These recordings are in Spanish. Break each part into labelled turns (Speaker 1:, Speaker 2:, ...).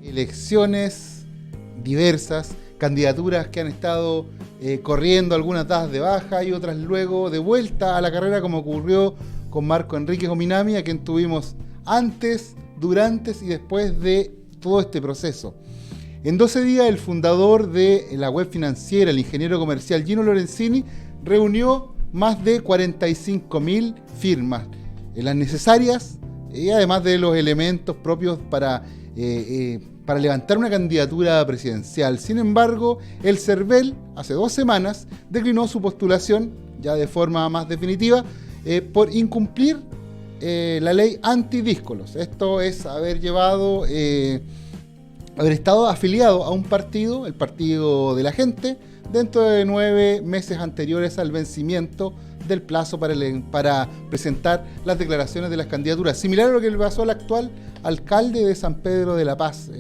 Speaker 1: Elecciones diversas, candidaturas que han estado corriendo, algunas dadas de baja y otras luego de vuelta a la carrera, como ocurrió con Marco Enríquez Ominami, a quien tuvimos antes, durante y después de todo este proceso. En 12 días, el fundador de la web financiera, el ingeniero comercial Gino Lorenzini, reunió más de 45.000 firmas, las necesarias, y además de los elementos propios para levantar una candidatura presidencial. Sin embargo, el CERVEL, hace 2 semanas, declinó su postulación, ya de forma más definitiva, por incumplir la ley antidíscolos. Esto es haber estado afiliado a un partido, el Partido de la Gente, dentro de 9 meses anteriores al vencimiento del plazo para presentar las declaraciones de las candidaturas, similar a lo que le pasó al actual alcalde de San Pedro de la Paz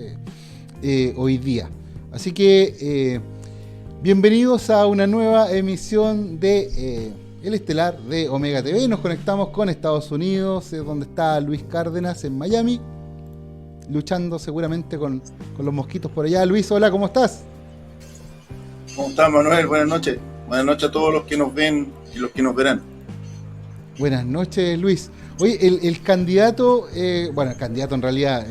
Speaker 1: hoy día. Así que bienvenidos a una nueva emisión de El Estelar de Omega TV. Nos conectamos con Estados Unidos, donde está Luis Cárdenas en Miami, luchando seguramente con los mosquitos por allá. Luis, hola, ¿cómo estás?
Speaker 2: ¿Cómo estás, Manuel? Buenas noches. Buenas noches a todos los que nos ven y los que nos verán.
Speaker 1: Buenas noches, Luis. Oye, el candidato, el candidato en realidad,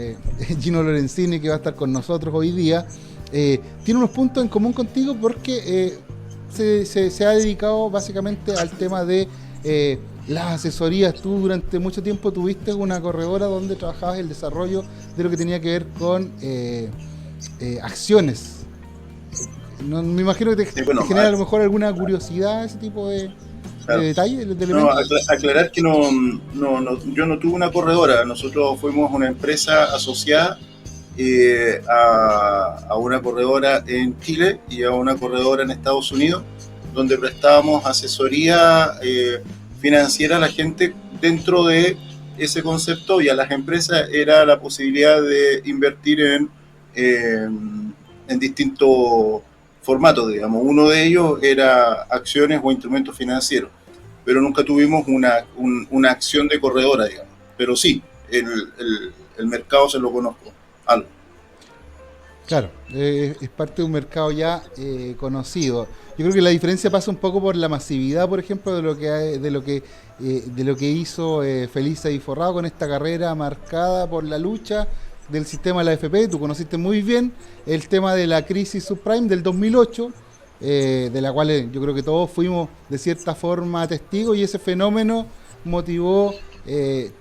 Speaker 1: Gino Lorenzini, que va a estar con nosotros hoy día, tiene unos puntos en común contigo porque se ha dedicado básicamente al tema de las asesorías. Tú durante mucho tiempo tuviste una corredora donde trabajabas el desarrollo de lo que tenía que ver con acciones. No, me imagino que te genera a lo mejor alguna curiosidad ese tipo de detalles.
Speaker 2: No, aclarar que yo no tuve una corredora. Nosotros fuimos una empresa asociada a una corredora en Chile y a una corredora en Estados Unidos, donde prestábamos asesoría financiera a la gente dentro de ese concepto, y a las empresas era la posibilidad de invertir en distintos formatos, digamos. Uno de ellos era acciones o instrumentos financieros, pero nunca tuvimos una acción de corredora, digamos. Pero sí, el mercado se lo conozco. algo.
Speaker 1: Claro, es parte de un mercado ya conocido. Yo creo que la diferencia pasa un poco por la masividad, por ejemplo, de lo que hizo Felisa y Forrado con esta carrera marcada por la lucha del sistema de la AFP. Tú conociste muy bien el tema de la crisis subprime del 2008, de la cual yo creo que todos fuimos de cierta forma testigos, y ese fenómeno motivó,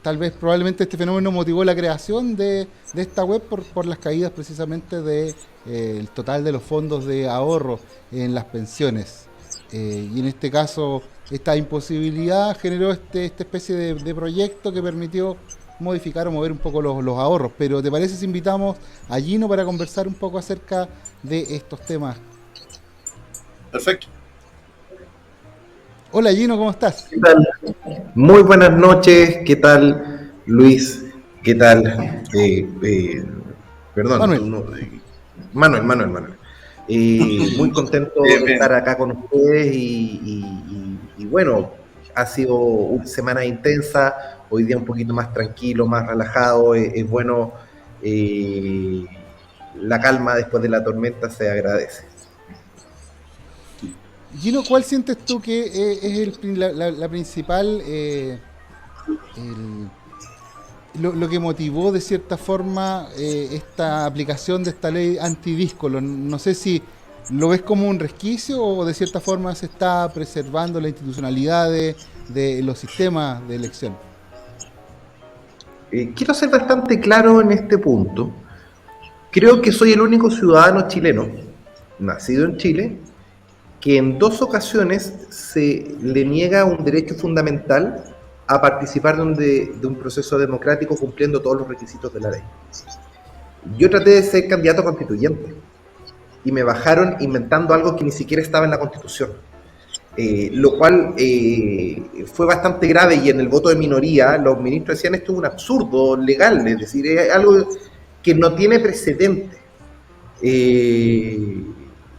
Speaker 1: tal vez probablemente este fenómeno motivó la creación de esta web por las caídas precisamente de el total de los fondos de ahorro en las pensiones. Y en este caso, esta imposibilidad generó esta especie de proyecto que permitió modificar o mover un poco los ahorros. Pero ¿te parece si invitamos a Gino para conversar un poco acerca de estos temas?
Speaker 2: Perfecto.
Speaker 1: Hola Gino, ¿cómo estás?
Speaker 3: ¿Qué tal? Muy buenas noches, ¿qué tal Luis? ¿Qué tal? Perdón,
Speaker 1: Manuel.
Speaker 3: Manuel. Muy contento de estar acá con ustedes y bueno, ha sido una semana intensa, hoy día un poquito más tranquilo, más relajado, es bueno, la calma después de la tormenta se agradece.
Speaker 1: Gino, ¿cuál sientes tú que es la principal, lo que motivó de cierta forma esta aplicación de esta ley antidíscolo? No sé si lo ves como un resquicio o de cierta forma se está preservando la institucionalidad de los sistemas de elección.
Speaker 3: Quiero ser bastante claro en este punto. Creo que soy el único ciudadano chileno, nacido en Chile, que en 2 ocasiones se le niega un derecho fundamental a participar de un proceso democrático cumpliendo todos los requisitos de la ley. Yo traté de ser candidato constituyente y me bajaron inventando algo que ni siquiera estaba en la Constitución, lo cual fue bastante grave, y en el voto de minoría los ministros decían esto es un absurdo legal, es decir, es algo que no tiene precedente.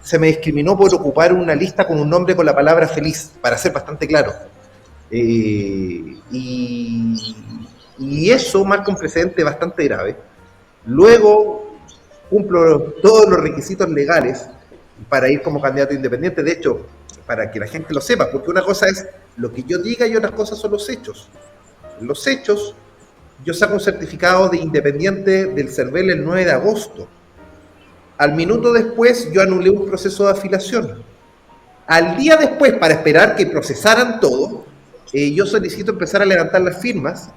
Speaker 3: Se me discriminó por ocupar una lista con un nombre con la palabra feliz, para ser bastante claro. Y eso marca un precedente bastante grave. Luego cumplo todos los requisitos legales para ir como candidato independiente. De hecho, para que la gente lo sepa, porque una cosa es lo que yo diga y otras cosas son los hechos. Los hechos, yo saco un certificado de independiente del CERVEL el 9 de agosto. Al minuto después yo anulé un proceso de afiliación. Al día después, para esperar que procesaran todo, yo solicito empezar a levantar las firmas.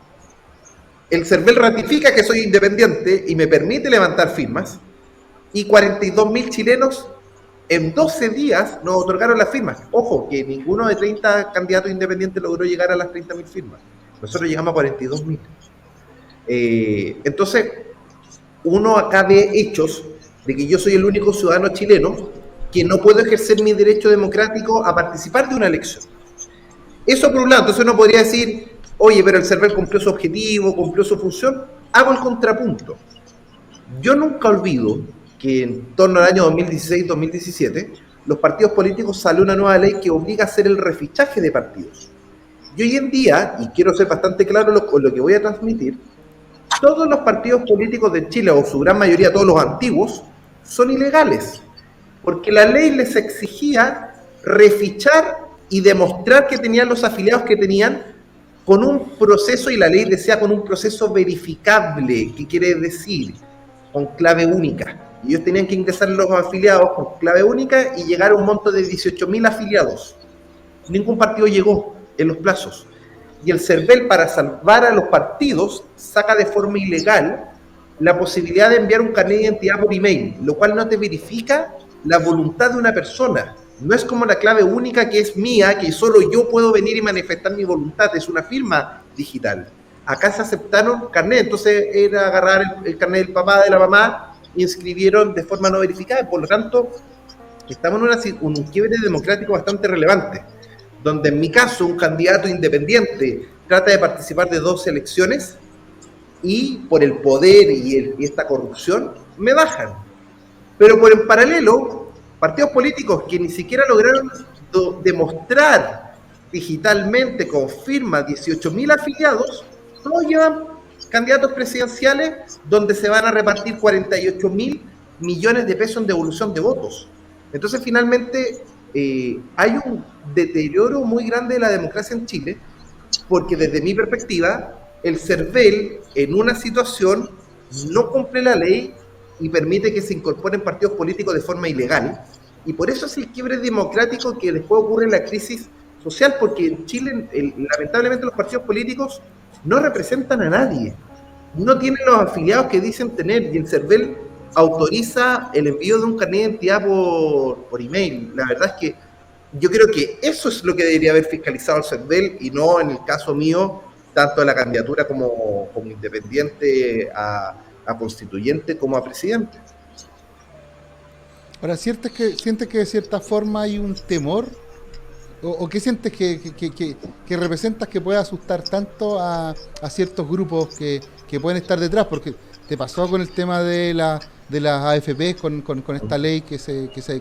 Speaker 3: El CERVEL ratifica que soy independiente y me permite levantar firmas, y 42.000 chilenos en 12 días nos otorgaron las firmas. Ojo, que ninguno de 30 candidatos independientes logró llegar a las 30.000 firmas. Nosotros llegamos a 42.000. Entonces, uno acá ve hechos de que yo soy el único ciudadano chileno que no puedo ejercer mi derecho democrático a participar de una elección. Eso por un lado. Entonces uno podría decir, oye, pero el CERVEL cumplió su objetivo, cumplió su función. Hago el contrapunto. Yo nunca olvido que en torno al año 2016-2017, los partidos políticos salió una nueva ley que obliga a hacer el refichaje de partidos. Y hoy en día, y quiero ser bastante claro con lo que voy a transmitir, todos los partidos políticos de Chile, o su gran mayoría, todos los antiguos, son ilegales, porque la ley les exigía refichar y demostrar que tenían los afiliados que tenían con un proceso, y la ley decía con un proceso verificable. ¿Qué quiere decir? Con clave única. Y ellos tenían que ingresar los afiliados con clave única y llegar a un monto de 18.000 afiliados. Ningún partido llegó en los plazos. Y el CERVEL, para salvar a los partidos, saca de forma ilegal la posibilidad de enviar un carnet de identidad por email, lo cual no te verifica la voluntad de una persona. No es como la clave única, que es mía, que solo yo puedo venir y manifestar mi voluntad, es una firma digital. Acá se aceptaron carnet, entonces era agarrar el carnet del papá, de la mamá, y inscribieron de forma no verificada. Por lo tanto, estamos en un quiebre democrático bastante relevante, donde en mi caso un candidato independiente trata de participar de 2 elecciones y por el poder y esta corrupción me bajan. Pero por en paralelo, partidos políticos que ni siquiera lograron demostrar digitalmente con firma 18.000 afiliados, todos llevan candidatos presidenciales donde se van a repartir 48.000 millones de pesos en devolución de votos. Entonces, finalmente, hay un deterioro muy grande de la democracia en Chile, porque desde mi perspectiva, el CERVEL en una situación no cumple la ley y permite que se incorporen partidos políticos de forma ilegal. Y por eso es el quiebre democrático que después ocurre en la crisis social, porque en Chile, lamentablemente, los partidos políticos no representan a nadie. No tienen los afiliados que dicen tener, y el CERVEL autoriza el envío de un carnet de identidad por email. La verdad es que yo creo que eso es lo que debería haber fiscalizado el CERVEL, y no, en el caso mío, tanto a la candidatura como independiente a constituyente como a presidente.
Speaker 1: Ahora, ¿sientes que de cierta forma hay un temor? ¿O qué sientes que representas que puede asustar tanto a ciertos grupos que pueden estar detrás? Porque te pasó con el tema de las AFP, con esta ley que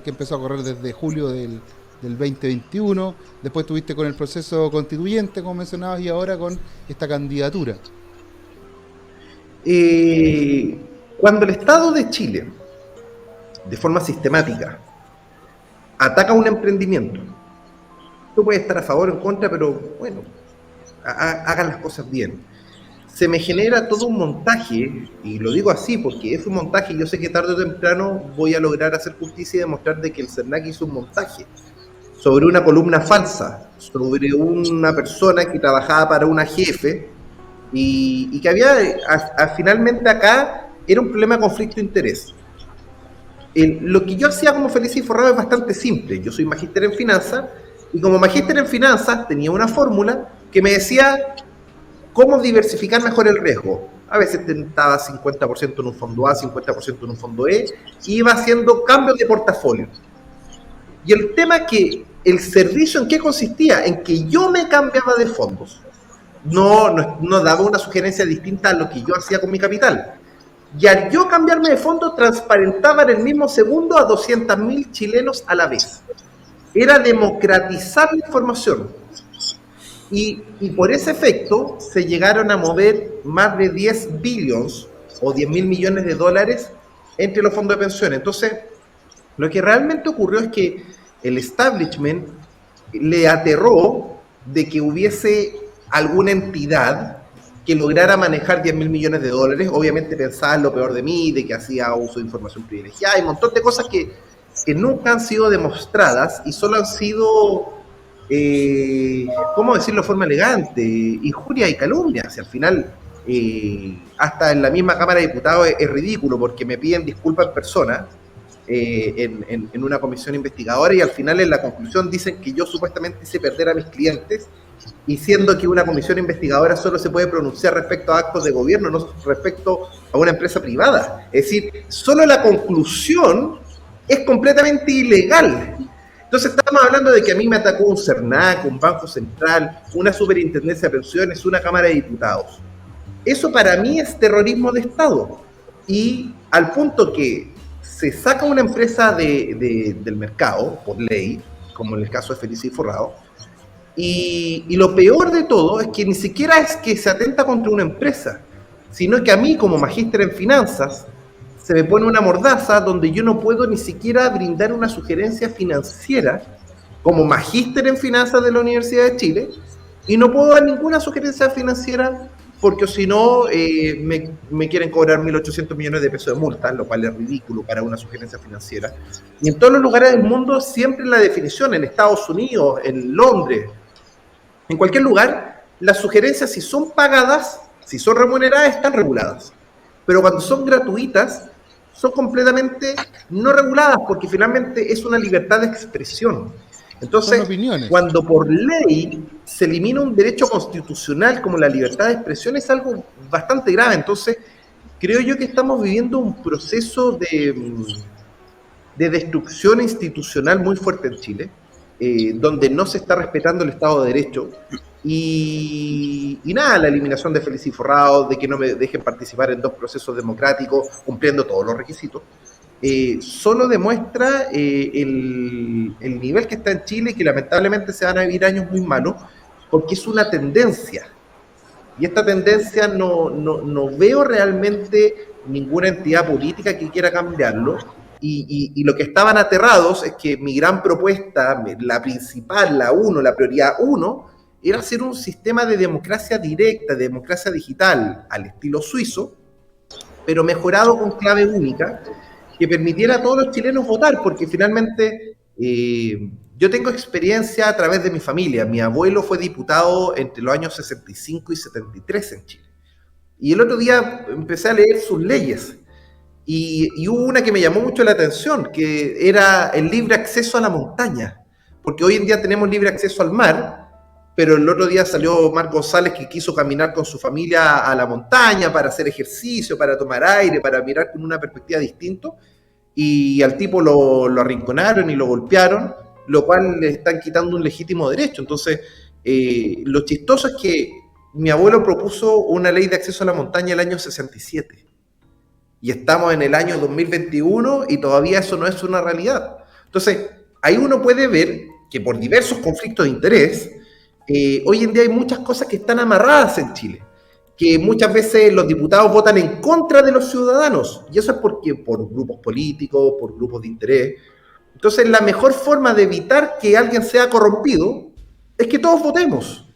Speaker 1: empezó a correr desde julio del 2021, después tuviste con el proceso constituyente, como mencionabas, y ahora con esta candidatura.
Speaker 3: Cuando el Estado de Chile, de forma sistemática, ataca un emprendimiento, tú puedes estar a favor o en contra, pero bueno, hagan las cosas bien. Se me genera todo un montaje, y lo digo así porque es un montaje, y yo sé que tarde o temprano voy a lograr hacer justicia y demostrar de que el CERNAC hizo un montaje sobre una columna falsa, sobre una persona que trabajaba para una jefe, y que había, finalmente acá, era un problema de conflicto de interés. Lo que yo hacía como Feliz y Forrado es bastante simple. Yo soy magíster en finanzas, y como magíster en finanzas tenía una fórmula que me decía cómo diversificar mejor el riesgo. A veces estaba 50% en un fondo A, 50% en un fondo E, y iba haciendo cambios de portafolio. Y el tema es que el servicio, ¿en qué consistía? En que yo me cambiaba de fondos. No daba una sugerencia distinta a lo que yo hacía con mi capital. Y al yo cambiarme de fondo, transparentaba en el mismo segundo a 200.000 chilenos a la vez. Era democratizar la información. Y por ese efecto se llegaron a mover más de 10 billions o 10.000 millones de dólares entre los fondos de pensiones. Entonces, lo que realmente ocurrió es que el establishment le aterró de que hubiese alguna entidad que lograra manejar 10.000 millones de dólares. Obviamente pensaba en lo peor de mí, de que hacía uso de información privilegiada, y un montón de cosas que nunca han sido demostradas y solo han sido, ¿cómo decirlo de forma elegante? Injuria y calumnia. Si al final, hasta en la misma Cámara de Diputados es ridículo, porque me piden disculpas en persona en una comisión investigadora, y al final en la conclusión dicen que yo supuestamente hice perder a mis clientes, y siendo que una comisión investigadora solo se puede pronunciar respecto a actos de gobierno, no respecto a una empresa privada. Es decir, solo la conclusión es completamente ilegal. Entonces estamos hablando de que a mí me atacó un CERNAC, un Banco Central, una Superintendencia de Pensiones, una Cámara de Diputados. Eso para mí es terrorismo de Estado. Y al punto que se saca una empresa del mercado, por ley, como en el caso de Feliz y Forrado, y lo peor de todo es que ni siquiera es que se atenta contra una empresa, sino que a mí, como magíster en finanzas, se me pone una mordaza donde yo no puedo ni siquiera brindar una sugerencia financiera como magíster en finanzas de la Universidad de Chile, y no puedo dar ninguna sugerencia financiera porque si no me quieren cobrar 1.800 millones de pesos de multa, lo cual es ridículo para una sugerencia financiera. Y en todos los lugares del mundo siempre la definición, en Estados Unidos, en Londres, en cualquier lugar, las sugerencias, si son pagadas, si son remuneradas, están reguladas. Pero cuando son gratuitas, son completamente no reguladas, porque finalmente es una libertad de expresión. Entonces, cuando por ley se elimina un derecho constitucional como la libertad de expresión, es algo bastante grave. Entonces, creo yo que estamos viviendo un proceso de destrucción institucional muy fuerte en Chile, donde no se está respetando el Estado de Derecho, y nada, la eliminación de Feliz y Forrado, de que no me dejen participar en 2 procesos democráticos, cumpliendo todos los requisitos, solo demuestra el nivel que está en Chile, y que lamentablemente se van a vivir años muy malos, porque es una tendencia. Y esta tendencia no veo realmente ninguna entidad política que quiera cambiarlo. Y lo que estaban aterrados es que mi gran propuesta, la principal, la prioridad uno, era hacer un sistema de democracia directa, de democracia digital, al estilo suizo, pero mejorado con clave única, que permitiera a todos los chilenos votar, porque finalmente yo tengo experiencia a través de mi familia. Mi abuelo fue diputado entre los años 65 y 73 en Chile. Y el otro día empecé a leer sus leyes. Y hubo una que me llamó mucho la atención, que era el libre acceso a la montaña. Porque hoy en día tenemos libre acceso al mar, pero el otro día salió Marc González, que quiso caminar con su familia a la montaña para hacer ejercicio, para tomar aire, para mirar con una perspectiva distinta, y al tipo lo arrinconaron y lo golpearon, lo cual le están quitando un legítimo derecho. Entonces, lo chistoso es que mi abuelo propuso una ley de acceso a la montaña el año 67, y estamos en el año 2021 y todavía eso no es una realidad. Entonces, ahí uno puede ver que por diversos conflictos de interés, hoy en día hay muchas cosas que están amarradas en Chile, que muchas veces los diputados votan en contra de los ciudadanos, y eso es porque por grupos políticos, por grupos de interés. Entonces, la mejor forma de evitar que alguien sea corrompido es que todos votemos.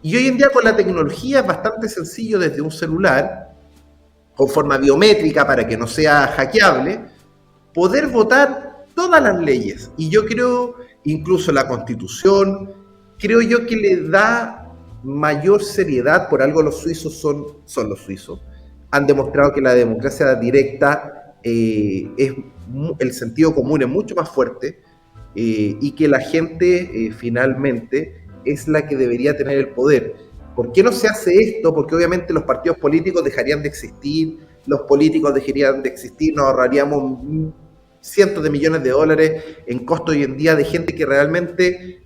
Speaker 3: Y hoy en día con la tecnología es bastante sencillo, desde un celular, con forma biométrica para que no sea hackeable, poder votar todas las leyes. Y yo creo, incluso la Constitución, creo yo que le da mayor seriedad. Por algo los suizos son los suizos. Han demostrado que la democracia directa, el sentido común es mucho más fuerte, y que la gente finalmente es la que debería tener el poder. ¿Por qué no se hace esto? Porque obviamente los partidos políticos dejarían de existir, los políticos dejarían de existir, nos ahorraríamos cientos de millones de dólares en costo hoy en día de gente que realmente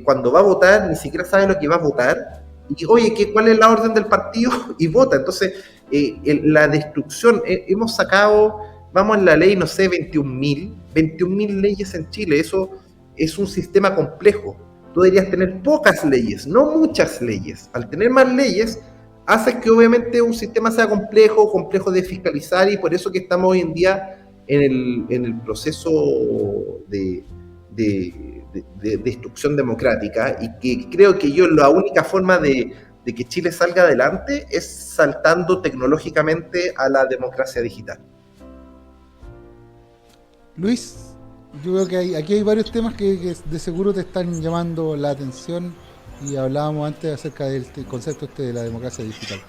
Speaker 3: cuando va a votar ni siquiera sabe lo que va a votar, y oye, ¿cuál es la orden del partido? Y vota. Entonces, la destrucción, hemos sacado, vamos en la ley, no sé, 21.000 leyes en Chile. Eso es un sistema complejo. Tú deberías tener pocas leyes, no muchas leyes. Al tener más leyes, hace que obviamente un sistema sea complejo de fiscalizar, y por eso que estamos hoy en día en el proceso de destrucción democrática, y que creo que la única forma de que Chile salga adelante es saltando tecnológicamente a la democracia digital.
Speaker 1: Luis, yo veo que aquí hay varios temas que de seguro te están llamando la atención, y hablábamos antes acerca del concepto de la democracia digital.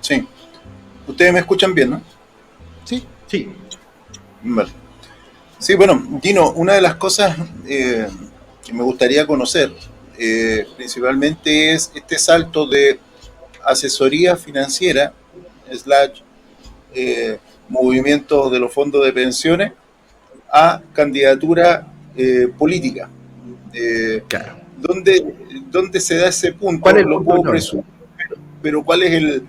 Speaker 2: Sí. Ustedes me escuchan bien, ¿no?
Speaker 1: Sí.
Speaker 3: Sí.
Speaker 2: Vale. Sí, bueno, Gino, una de las cosas que me gustaría conocer principalmente es este salto de asesoría financiera / movimiento de los fondos de pensiones a candidatura política.
Speaker 3: Claro.
Speaker 2: ¿Dónde se da ese punto?
Speaker 3: ¿Cuál es el
Speaker 2: Lo
Speaker 3: punto
Speaker 2: puedo
Speaker 3: no?
Speaker 2: presumir, pero ¿cuál es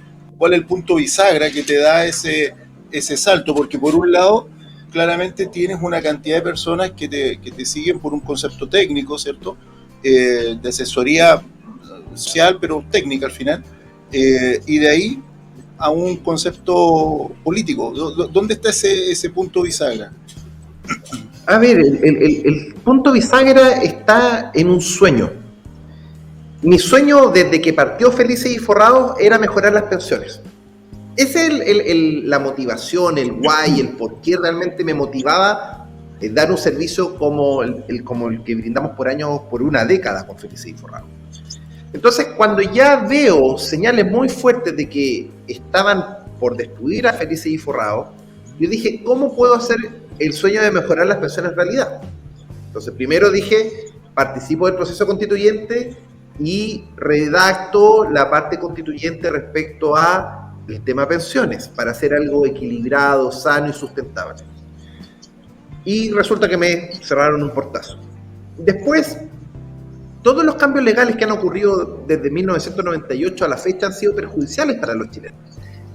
Speaker 2: el punto bisagra que te da ese salto? Porque por un lado, claramente tienes una cantidad de personas que te siguen por un concepto técnico, ¿cierto? De asesoría social, pero técnica al final, y de ahí a un concepto político. ¿Dónde está ese punto bisagra?
Speaker 3: A ver, el punto bisagra está en un sueño. Mi sueño desde que partió Felices y Forrados era mejorar las pensiones. Esa es la motivación, el why, el por qué realmente me motivaba dar un servicio como el que brindamos por una década con Felices y Forrados. Entonces, cuando ya veo señales muy fuertes de que estaban por destruir a Felices y Forrados, yo dije, ¿cómo puedo hacer el sueño de mejorar las pensiones realidad? Entonces, primero dije, participo del proceso constituyente y redacto la parte constituyente respecto a el tema pensiones, para hacer algo equilibrado, sano y sustentable. Y resulta que me cerraron un portazo. Después, todos los cambios legales que han ocurrido desde 1998 a la fecha han sido perjudiciales para los chilenos.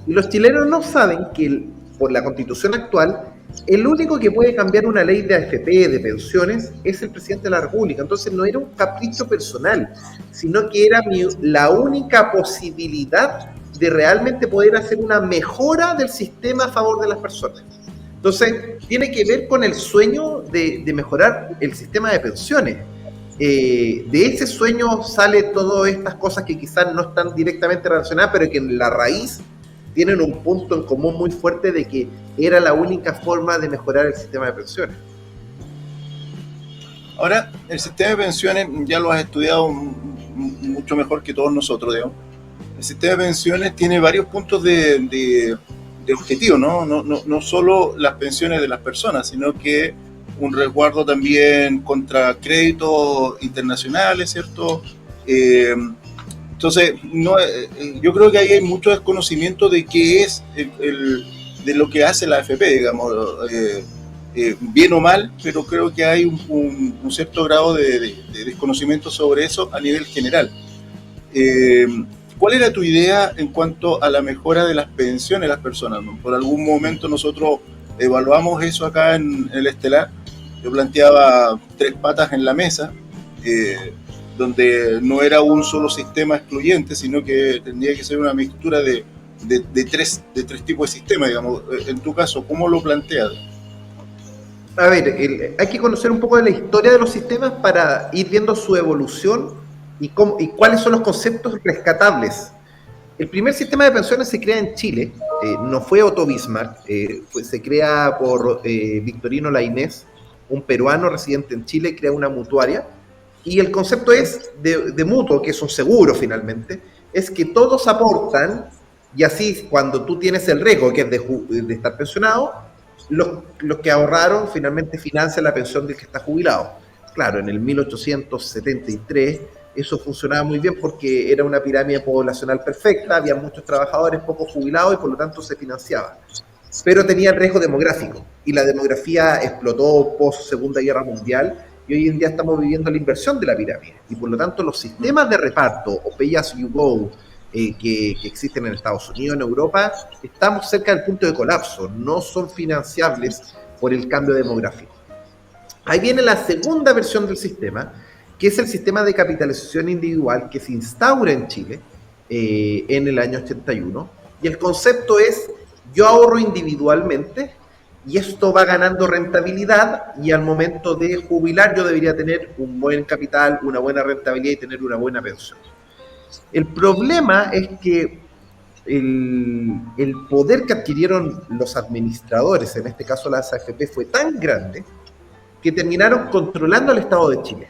Speaker 3: Y los chilenos no saben que por la constitución actual el único que puede cambiar una ley de AFP, de pensiones, es el presidente de la República. Entonces no era un capricho personal, sino que era la única posibilidad de realmente poder hacer una mejora del sistema a favor de las personas. Entonces, tiene que ver con el sueño de mejorar el sistema de pensiones. De ese sueño sale todas estas cosas que quizás no están directamente relacionadas, pero que en la raíz tienen un punto en común muy fuerte de que era la única forma de mejorar el sistema de pensiones.
Speaker 2: Ahora, el sistema de pensiones ya lo has estudiado mucho mejor que todos nosotros, digamos. El sistema de pensiones tiene varios puntos de objetivo, ¿no? No solo las pensiones de las personas, sino que un resguardo también contra créditos internacionales, ¿cierto? Entonces, yo creo que ahí hay mucho desconocimiento de qué es de lo que hace la AFP, digamos, bien o mal, pero creo que hay un cierto grado de desconocimiento sobre eso a nivel general. ¿Cuál era tu idea en cuanto a la mejora de las pensiones de las personas, ¿no? Por algún momento nosotros evaluamos eso acá en el Estelar. Yo planteaba 3 patas en la mesa, donde no era un solo sistema excluyente, sino que tendría que ser una mixtura de tres tipos de sistemas, digamos. En tu caso, ¿cómo lo planteas?
Speaker 3: A ver, hay que conocer un poco de la historia de los sistemas para ir viendo su evolución y cuáles son los conceptos rescatables. El primer sistema de pensiones se crea en Chile, no fue Otto Bismarck, se crea por Victorino Lainez, un peruano residente en Chile, crea una mutuaria, y el concepto es de mutuo, que es un seguro finalmente, es que todos aportan, y así cuando tú tienes el riesgo, que es de estar pensionado, los que ahorraron finalmente financian la pensión del que está jubilado. Claro, en el 1873 eso funcionaba muy bien porque era una pirámide poblacional perfecta, había muchos trabajadores, pocos jubilados y por lo tanto se financiaba. Pero tenía el riesgo demográfico y la demografía explotó post Segunda Guerra Mundial y hoy en día estamos viviendo la inversión de la pirámide y por lo tanto los sistemas de reparto o pay as you go que existen en Estados Unidos, en Europa, estamos cerca del punto de colapso, no son financiables por el cambio demográfico. Ahí viene la segunda versión del sistema, que es el sistema de capitalización individual que se instaura en Chile en el año 81, y el concepto es, yo ahorro individualmente y esto va ganando rentabilidad y al momento de jubilar yo debería tener un buen capital, una buena rentabilidad y tener una buena pensión. El problema es que el poder que adquirieron los administradores, en este caso las AFP, fue tan grande que terminaron controlando al Estado de Chile,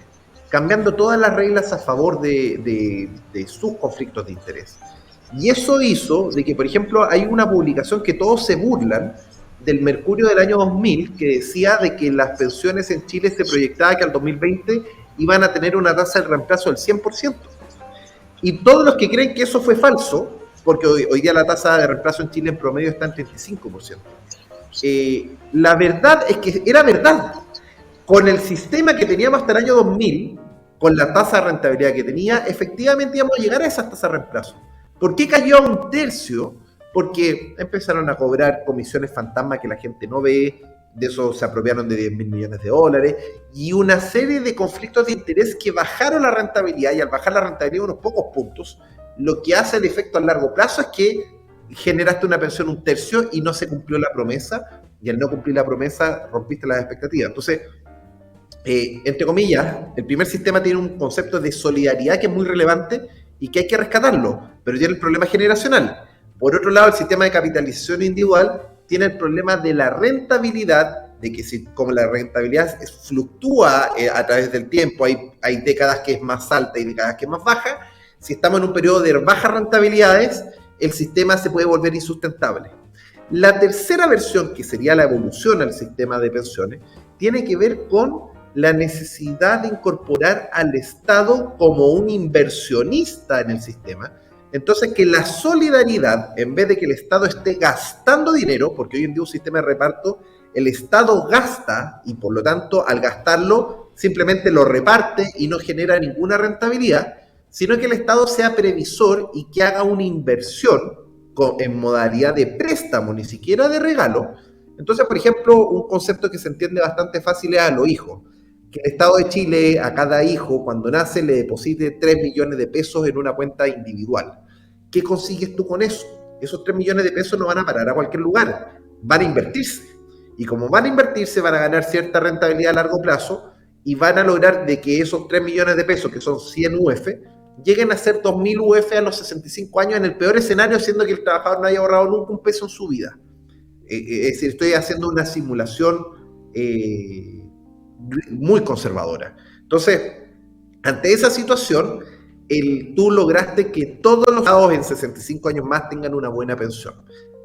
Speaker 3: cambiando todas las reglas a favor de sus conflictos de interés. Y eso hizo de que, por ejemplo, hay una publicación que todos se burlan del Mercurio del año 2000 que decía de que las pensiones en Chile se proyectaba que al 2020 iban a tener una tasa de reemplazo del 100%. Y todos los que creen que eso fue falso, porque hoy día la tasa de reemplazo en Chile en promedio está en 35%. La verdad es que era verdad. Con el sistema que teníamos hasta el año 2000, con la tasa de rentabilidad que tenía, efectivamente íbamos a llegar a esas tasas de reemplazo. ¿Por qué cayó a 1/3? Porque empezaron a cobrar comisiones fantasma que la gente no ve, de eso se apropiaron de $10.000 millones, y una serie de conflictos de interés que bajaron la rentabilidad, y al bajar la rentabilidad unos pocos puntos, lo que hace el efecto a largo plazo es que generaste una pensión 1/3 y no se cumplió la promesa, y al no cumplir la promesa rompiste las expectativas. Entonces, entre comillas, el primer sistema tiene un concepto de solidaridad que es muy relevante y que hay que rescatarlo, pero tiene el problema generacional. Por otro lado, el sistema de capitalización individual tiene el problema de la rentabilidad, de que como la rentabilidad fluctúa a través del tiempo, hay décadas que es más alta y décadas que es más baja. Si estamos en un periodo de bajas rentabilidades, el sistema se puede volver insustentable. La tercera versión, que sería la evolución al sistema de pensiones, tiene que ver con la necesidad de incorporar al Estado como un inversionista en el sistema. Entonces, que la solidaridad, en vez de que el Estado esté gastando dinero, porque hoy en día un sistema de reparto, el Estado gasta y por lo tanto al gastarlo simplemente lo reparte y no genera ninguna rentabilidad, sino que el Estado sea previsor y que haga una inversión en modalidad de préstamo, ni siquiera de regalo, Entonces, por ejemplo, un concepto que se entiende bastante fácil es a los hijos. Que el Estado de Chile a cada hijo, cuando nace, le deposite 3 millones de pesos en una cuenta individual. ¿Qué consigues tú con eso? Esos 3 millones de pesos no van a parar a cualquier lugar, van a invertirse. Y como van a invertirse, van a ganar cierta rentabilidad a largo plazo y van a lograr de que esos 3 millones de pesos, que son 100 UF, lleguen a ser 2.000 UF a los 65 años, en el peor escenario, siendo que el trabajador no haya ahorrado nunca un peso en su vida. Es decir, estoy haciendo una simulación muy conservadora. Entonces, ante esa situación, tú lograste que todos los estados en 65 años más tengan una buena pensión.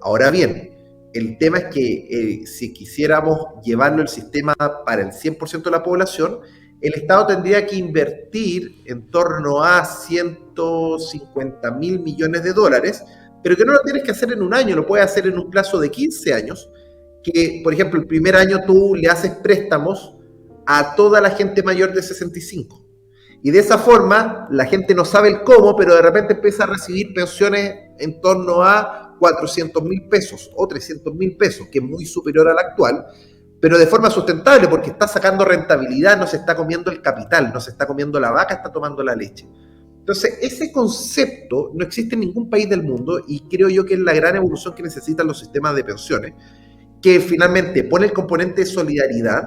Speaker 3: Ahora bien, el tema es que si quisiéramos llevarlo el sistema para el 100% de la población, el Estado tendría que invertir en torno a 150.000 millones de dólares, pero que no lo tienes que hacer en un año, lo puedes hacer en un plazo de 15 años, que, por ejemplo, el primer año tú le haces préstamos a toda la gente mayor de 65. Y de esa forma, la gente no sabe el cómo, pero de repente empieza a recibir pensiones en torno a 400.000 pesos o 300.000 pesos, que es muy superior a la actual, pero de forma sustentable, porque está sacando rentabilidad, no se está comiendo el capital, no se está comiendo la vaca, está tomando la leche. Entonces, ese concepto no existe en ningún país del mundo y creo yo que es la gran evolución que necesitan los sistemas de pensiones, que finalmente pone el componente de solidaridad,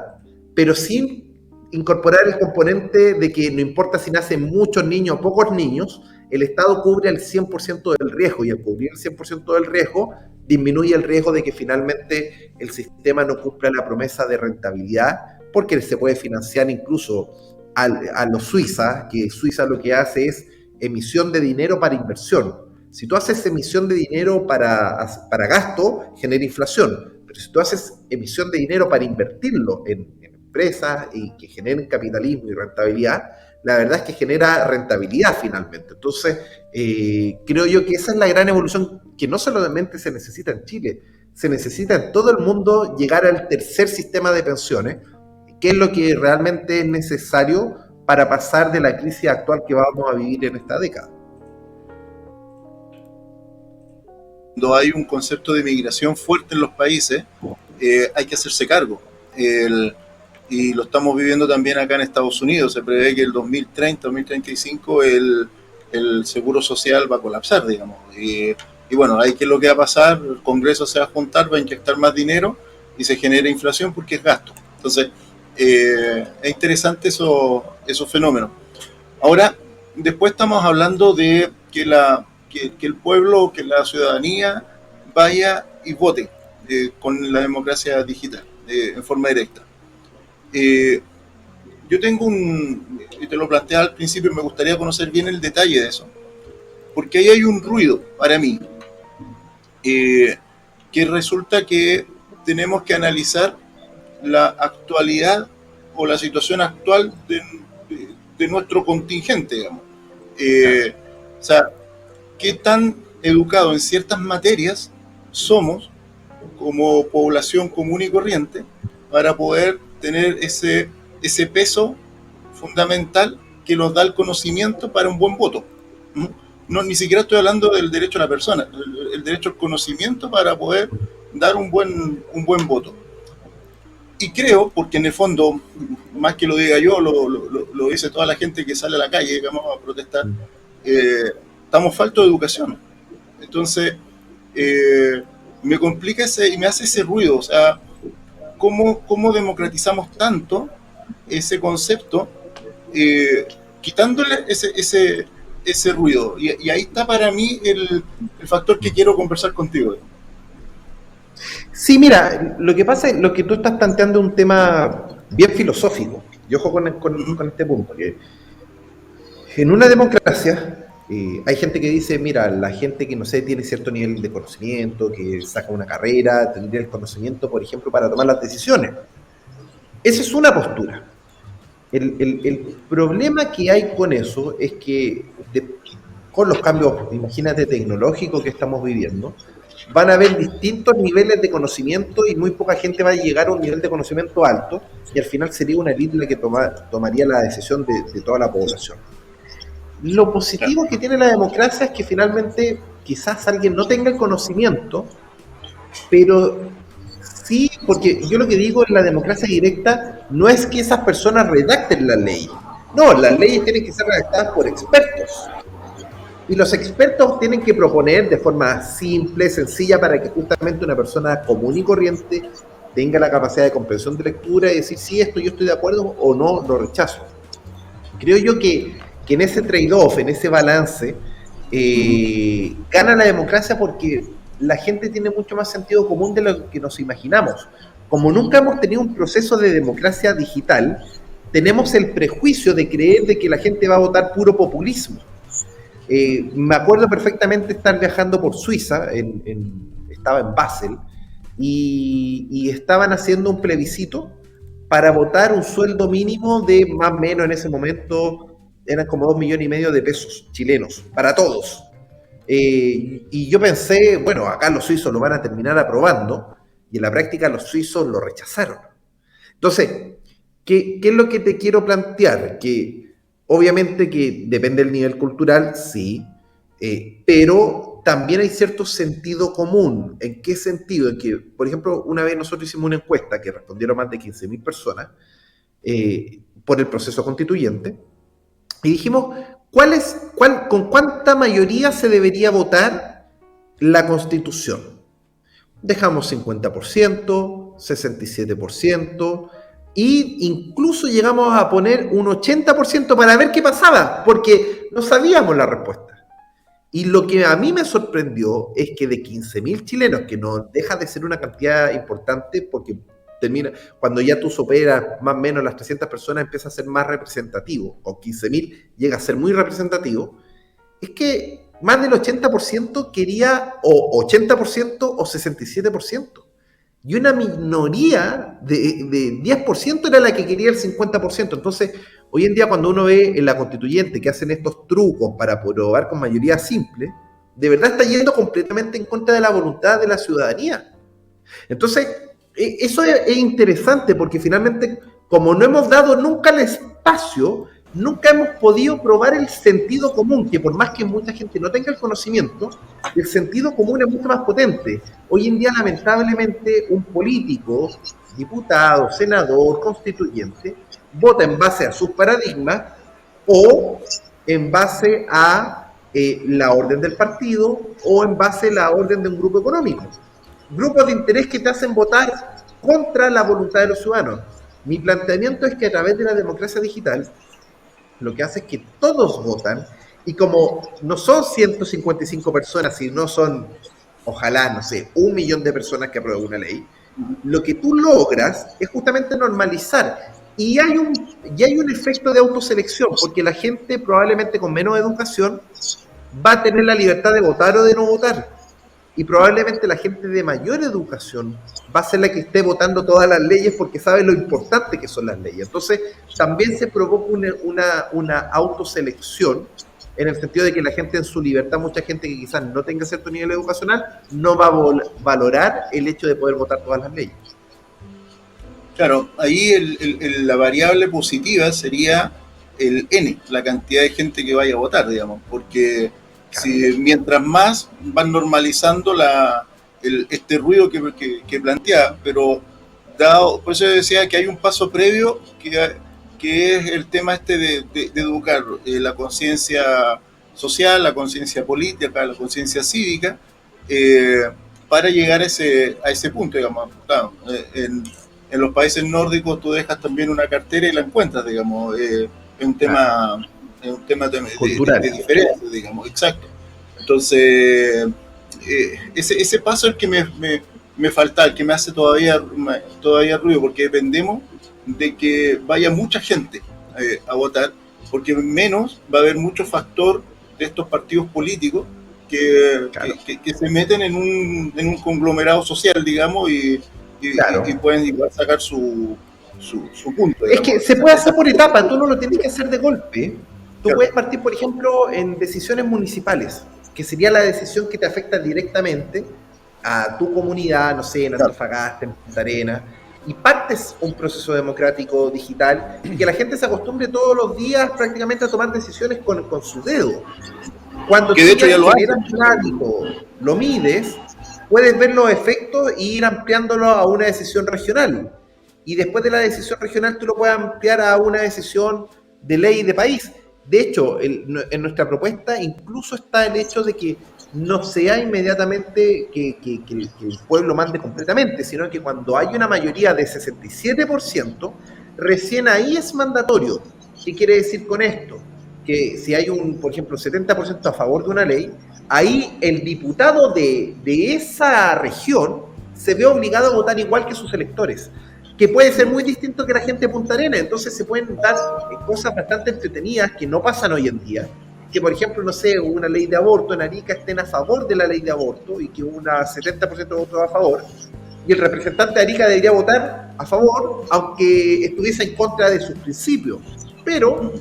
Speaker 3: pero sin incorporar el componente de que no importa si nacen muchos niños o pocos niños, el Estado cubre el 100% del riesgo, y al cubrir el 100% del riesgo, disminuye el riesgo de que finalmente el sistema no cumpla la promesa de rentabilidad, porque se puede financiar incluso a los Suiza, que Suiza lo que hace es emisión de dinero para inversión. Si tú haces emisión de dinero para gasto, genera inflación, pero si tú haces emisión de dinero para invertirlo en empresas y que generen capitalismo y rentabilidad, la verdad es que genera rentabilidad finalmente. Entonces, creo yo que esa es la gran evolución que no solamente se necesita en Chile, se necesita en todo el mundo llegar al tercer sistema de pensiones, que es lo que realmente es necesario para pasar de la crisis actual que vamos a vivir en esta década.
Speaker 2: Cuando hay un concepto de migración fuerte en los países, hay que hacerse cargo. Y lo estamos viviendo también acá en Estados Unidos. Se prevé que el 2030, 2035 el seguro social va a colapsar, digamos. Y bueno, ahí qué es lo que va a pasar, el Congreso se va a juntar, va a inyectar más dinero y se genera inflación porque es gasto. Entonces, es interesante esos fenómenos. Ahora, después estamos hablando de que el pueblo, que la ciudadanía vaya y vote con la democracia digital, en forma directa. Yo tengo y te lo planteé al principio, me gustaría conocer bien el detalle de eso, porque ahí hay un ruido para mí, que resulta que tenemos que analizar la actualidad o la situación actual de nuestro contingente, digamos. O sea, qué tan educados en ciertas materias somos como población común y corriente para poder tener ese peso fundamental que nos da el conocimiento para un buen voto. No, ni siquiera estoy hablando del derecho a la persona, el derecho al conocimiento para poder dar un buen voto. Y creo, porque en el fondo, más que lo diga yo, lo dice toda la gente que sale a la calle, digamos, a protestar, estamos faltos de educación. Entonces, me complica y me hace ese ruido, o sea, ¿cómo democratizamos tanto ese concepto, quitándole ese ruido? Y ahí está para mí el factor que quiero conversar contigo.
Speaker 3: Sí, mira, lo que pasa es lo que tú estás planteando es un tema bien filosófico. Y ojo con este punto, que en una democracia hay gente que dice, mira, la gente que no sé, tiene cierto nivel de conocimiento, que saca una carrera, tendría el conocimiento, por ejemplo, para tomar las decisiones. Esa es una postura. El problema que hay con eso es que con los cambios, imagínate, tecnológicos que estamos viviendo, van a haber distintos niveles de conocimiento y muy poca gente va a llegar a un nivel de conocimiento alto y al final sería una élite la que tomaría la decisión de toda la población. Lo positivo que tiene la democracia es que finalmente quizás alguien no tenga el conocimiento, pero Sí, porque yo lo que digo en la democracia directa no es que esas personas redacten la ley. No, las leyes tienen que ser redactadas por expertos. Y los expertos tienen que proponer de forma simple, sencilla, para que justamente una persona común y corriente tenga la capacidad de comprensión de lectura y decir, sí, esto yo estoy de acuerdo o no, lo rechazo. Creo yo que en ese trade-off, en ese balance, gana la democracia porque la gente tiene mucho más sentido común de lo que nos imaginamos. Como nunca hemos tenido un proceso de democracia digital, tenemos el prejuicio de creer de que la gente va a votar puro populismo. Me acuerdo perfectamente estar viajando por Suiza, estaba en Basel, y estaban haciendo un plebiscito para votar un sueldo mínimo de más o menos en ese momento, eran como 2,5 millones de pesos chilenos, para todos. Y yo pensé, bueno, acá los suizos lo van a terminar aprobando, y en la práctica los suizos lo rechazaron. Entonces, ¿qué es lo que te quiero plantear? Que obviamente que depende del nivel cultural, sí, pero también hay cierto sentido común. ¿En qué sentido? En que, por ejemplo, una vez nosotros hicimos una encuesta que respondieron más de 15.000 personas por el proceso constituyente, y dijimos, ¿con cuánta mayoría se debería votar la Constitución? Dejamos 50%, 67%, e incluso llegamos a poner un 80% para ver qué pasaba, porque no sabíamos la respuesta. Y lo que a mí me sorprendió es que de 15.000 chilenos, que no deja de ser una cantidad importante, porque termina, cuando ya tú superas más o menos las 300 personas, empieza a ser más representativo. Con 15.000 llega a ser muy representativo. Es que más del 80% quería o 80% o 67%. Y una minoría de 10% era la que quería el 50%. Entonces, hoy en día cuando uno ve en la constituyente que hacen estos trucos para aprobar con mayoría simple, de verdad está yendo completamente en contra de la voluntad de la ciudadanía. Entonces, eso es interesante porque finalmente, como no hemos dado nunca el espacio, nunca hemos podido probar el sentido común, que por más que mucha gente no tenga el conocimiento, el sentido común es mucho más potente. Hoy en día, lamentablemente, un político, diputado, senador, constituyente, vota en base a sus paradigmas o en base a la orden del partido o en base a la orden de un grupo económico. Grupos de interés que te hacen votar contra la voluntad de los ciudadanos. Mi planteamiento es que a través de la democracia digital, lo que hace es que todos votan, y como no son 155 personas, sino son, ojalá, no sé, 1 millón de personas que aprueban una ley, lo que tú logras es justamente normalizar. Y hay un efecto de autoselección, porque la gente probablemente con menos educación va a tener la libertad de votar o de no votar. Y probablemente la gente de mayor educación va a ser la que esté votando todas las leyes porque sabe lo importante que son las leyes. Entonces, también se provoca una autoselección en el sentido de que la gente en su libertad, mucha gente que quizás no tenga cierto nivel educacional, no va a valorar el hecho de poder votar todas las leyes.
Speaker 2: Claro, ahí la variable positiva sería el N, la cantidad de gente que vaya a votar, digamos, porque si mientras más van normalizando este ruido que plantea, pero por eso decía que hay un paso previo que es el tema de educar la conciencia social, la conciencia política, la conciencia cívica, para llegar a ese punto, digamos. Claro, en los países nórdicos tú dejas también una cartera y la encuentras, digamos, es un tema de diferencia, digamos, exacto. Entonces, ese paso es el que me falta, el que me hace todavía ruido, porque dependemos de que vaya mucha gente a votar, porque menos va a haber mucho factor de estos partidos políticos que se meten en un conglomerado social, digamos, y pueden igual sacar su punto.
Speaker 3: Digamos. Es que se puede hacer por etapas, tú no lo tienes que hacer de golpe. Tú puedes partir, por ejemplo, en decisiones municipales, que sería la decisión que te afecta directamente a tu comunidad, no sé, en Antofagasta, en Punta Arenas, y partes un proceso democrático digital y que la gente se acostumbre todos los días prácticamente a tomar decisiones con su dedo. Cuando
Speaker 2: que de hecho ya lo
Speaker 3: generas un hábito, lo mides, puedes ver los efectos e ir ampliándolo a una decisión regional. Y después de la decisión regional tú lo puedes ampliar a una decisión de ley de país. De hecho, en nuestra propuesta incluso está el hecho de que no sea inmediatamente que el pueblo mande completamente, sino que cuando hay una mayoría de 67%, recién ahí es mandatorio. ¿Qué quiere decir con esto? Que si hay por ejemplo, 70% a favor de una ley, ahí el diputado de esa región se ve obligado a votar igual que sus electores, que puede ser muy distinto que la gente de Punta Arenas. Entonces se pueden dar cosas bastante entretenidas que no pasan hoy en día, que por ejemplo, no sé, una ley de aborto en Arica estén a favor de la ley de aborto y que una 70% de votos a favor, y el representante de Arica debería votar a favor, aunque estuviese en contra de sus principios. Pero,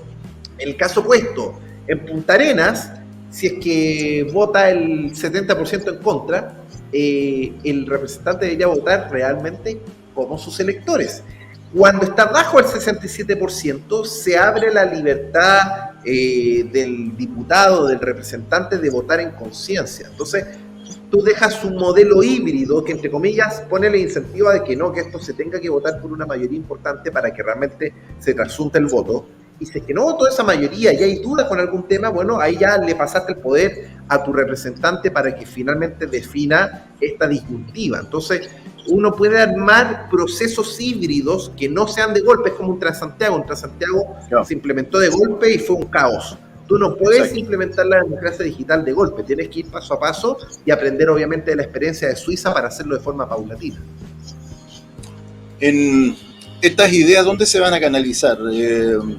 Speaker 3: en el caso opuesto, en Punta Arenas, si es que vota el 70% en contra, el representante debería votar realmente como sus electores. Cuando está bajo el 67%, se abre la libertad del diputado, del representante, de votar en conciencia. Entonces, tú dejas un modelo híbrido que, entre comillas, pone la incentiva de que no, que esto se tenga que votar por una mayoría importante para que realmente se trasunte el voto. Y si es que no votó esa mayoría y hay dudas con algún tema, bueno, ahí ya le pasaste el poder a tu representante para que finalmente defina esta disyuntiva. Entonces, uno puede armar procesos híbridos que no sean de golpe, es como un Transantiago. Un Transantiago se implementó de golpe y fue un caos. Tú no puedes implementar la democracia digital de golpe, tienes que ir paso a paso y aprender obviamente de la experiencia de Suiza para hacerlo de forma paulatina.
Speaker 2: En estas ideas, ¿dónde se van a canalizar?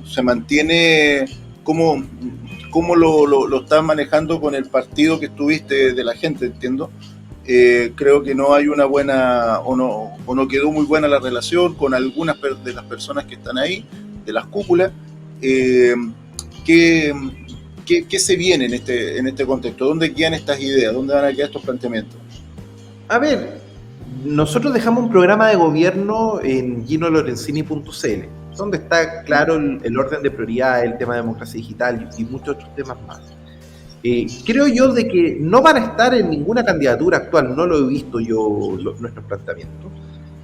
Speaker 2: ¿Se mantiene? ¿Cómo lo estás manejando con el partido que estuviste de la gente, entiendo? Creo que no hay una buena, o no quedó muy buena la relación con algunas de las personas que están ahí, de las cúpulas. ¿Qué se viene en este contexto? ¿Dónde quedan estas ideas? ¿Dónde van a quedar estos planteamientos?
Speaker 3: A ver, nosotros dejamos un programa de gobierno en ginolorenzini.cl, donde está claro el orden de prioridad, el tema de democracia digital y muchos otros temas más. Creo yo de que no van a estar en ninguna candidatura actual, no lo he visto yo nuestros planteamientos,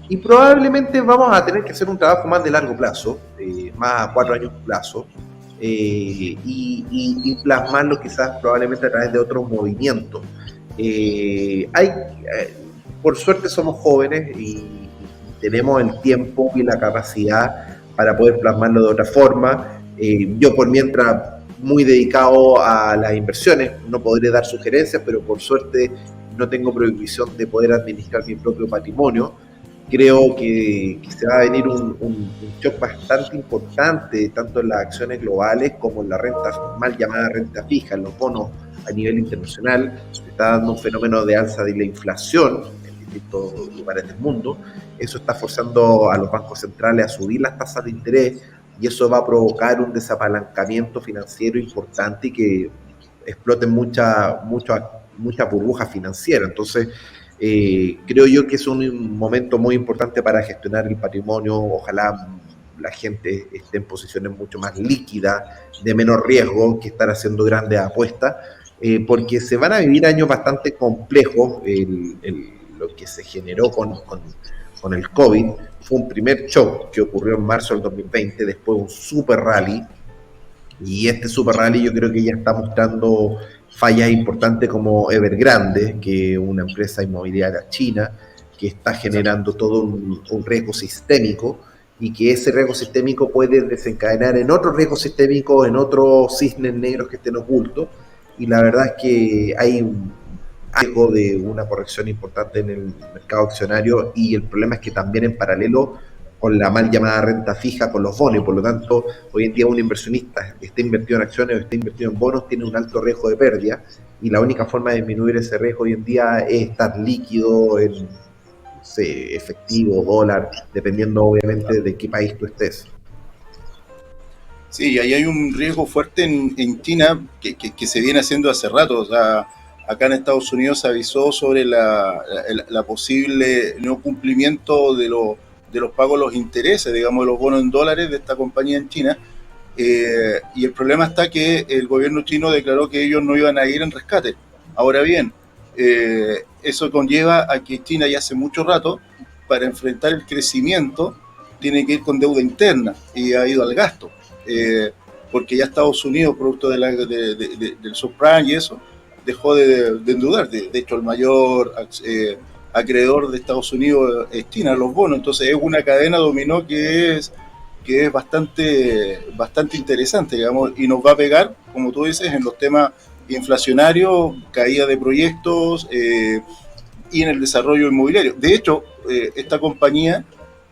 Speaker 3: y probablemente vamos a tener que hacer un trabajo más de largo plazo, más a 4 años plazo, y plasmarlo quizás probablemente a través de otros movimientos. Por suerte somos jóvenes y tenemos el tiempo y la capacidad para poder plasmarlo de otra forma. Yo por mientras muy dedicado a las inversiones, no podré dar sugerencias, pero por suerte no tengo prohibición de poder administrar mi propio patrimonio. Creo que se va a venir un shock bastante importante, tanto en las acciones globales como en la renta, mal llamada renta fija, en los bonos a nivel internacional. Se está dando un fenómeno de alza de la inflación en distintos lugares del mundo. Eso está forzando a los bancos centrales a subir las tasas de interés, y eso va a provocar un desapalancamiento financiero importante y que exploten mucha burbuja financiera. Entonces, creo yo que es un momento muy importante para gestionar el patrimonio. Ojalá la gente esté en posiciones mucho más líquidas, de menor riesgo, que estar haciendo grandes apuestas, porque se van a vivir años bastante complejos. Lo que se generó con el COVID fue un primer shock que ocurrió en marzo del 2020, después un super rally, y este super rally yo creo que ya está mostrando fallas importantes como Evergrande, que es una empresa inmobiliaria china que está generando todo un riesgo sistémico, y que ese riesgo sistémico puede desencadenar en otro riesgo sistémico, en otros cisnes negros que estén ocultos, y la verdad es que hay un riesgo de una corrección importante en el mercado accionario, y el problema es que también en paralelo con la mal llamada renta fija, con los bonos, y por lo tanto hoy en día un inversionista que esté invertido en acciones o esté invertido en bonos tiene un alto riesgo de pérdida, y la única forma de disminuir ese riesgo hoy en día es estar líquido en efectivo, dólar, dependiendo obviamente de qué país tú estés.
Speaker 2: Sí, y ahí hay un riesgo fuerte en China que se viene haciendo hace rato. O sea, acá en Estados Unidos se avisó sobre la posible no cumplimiento de los pagos, los intereses, digamos, de los bonos en dólares de esta compañía en China. Y el problema está que el gobierno chino declaró que ellos no iban a ir en rescate. Ahora bien, Eso conlleva a que China ya hace mucho rato, para enfrentar el crecimiento, tiene que ir con deuda interna y ha ido al gasto. Porque ya Estados Unidos, producto del subprime y eso, dejó de endeudar. De hecho, el mayor acreedor de Estados Unidos es China, los bonos. Entonces es una cadena dominó que es bastante interesante, digamos, y nos va a pegar, como tú dices, en los temas inflacionarios, caída de proyectos y en el desarrollo inmobiliario. De hecho, esta compañía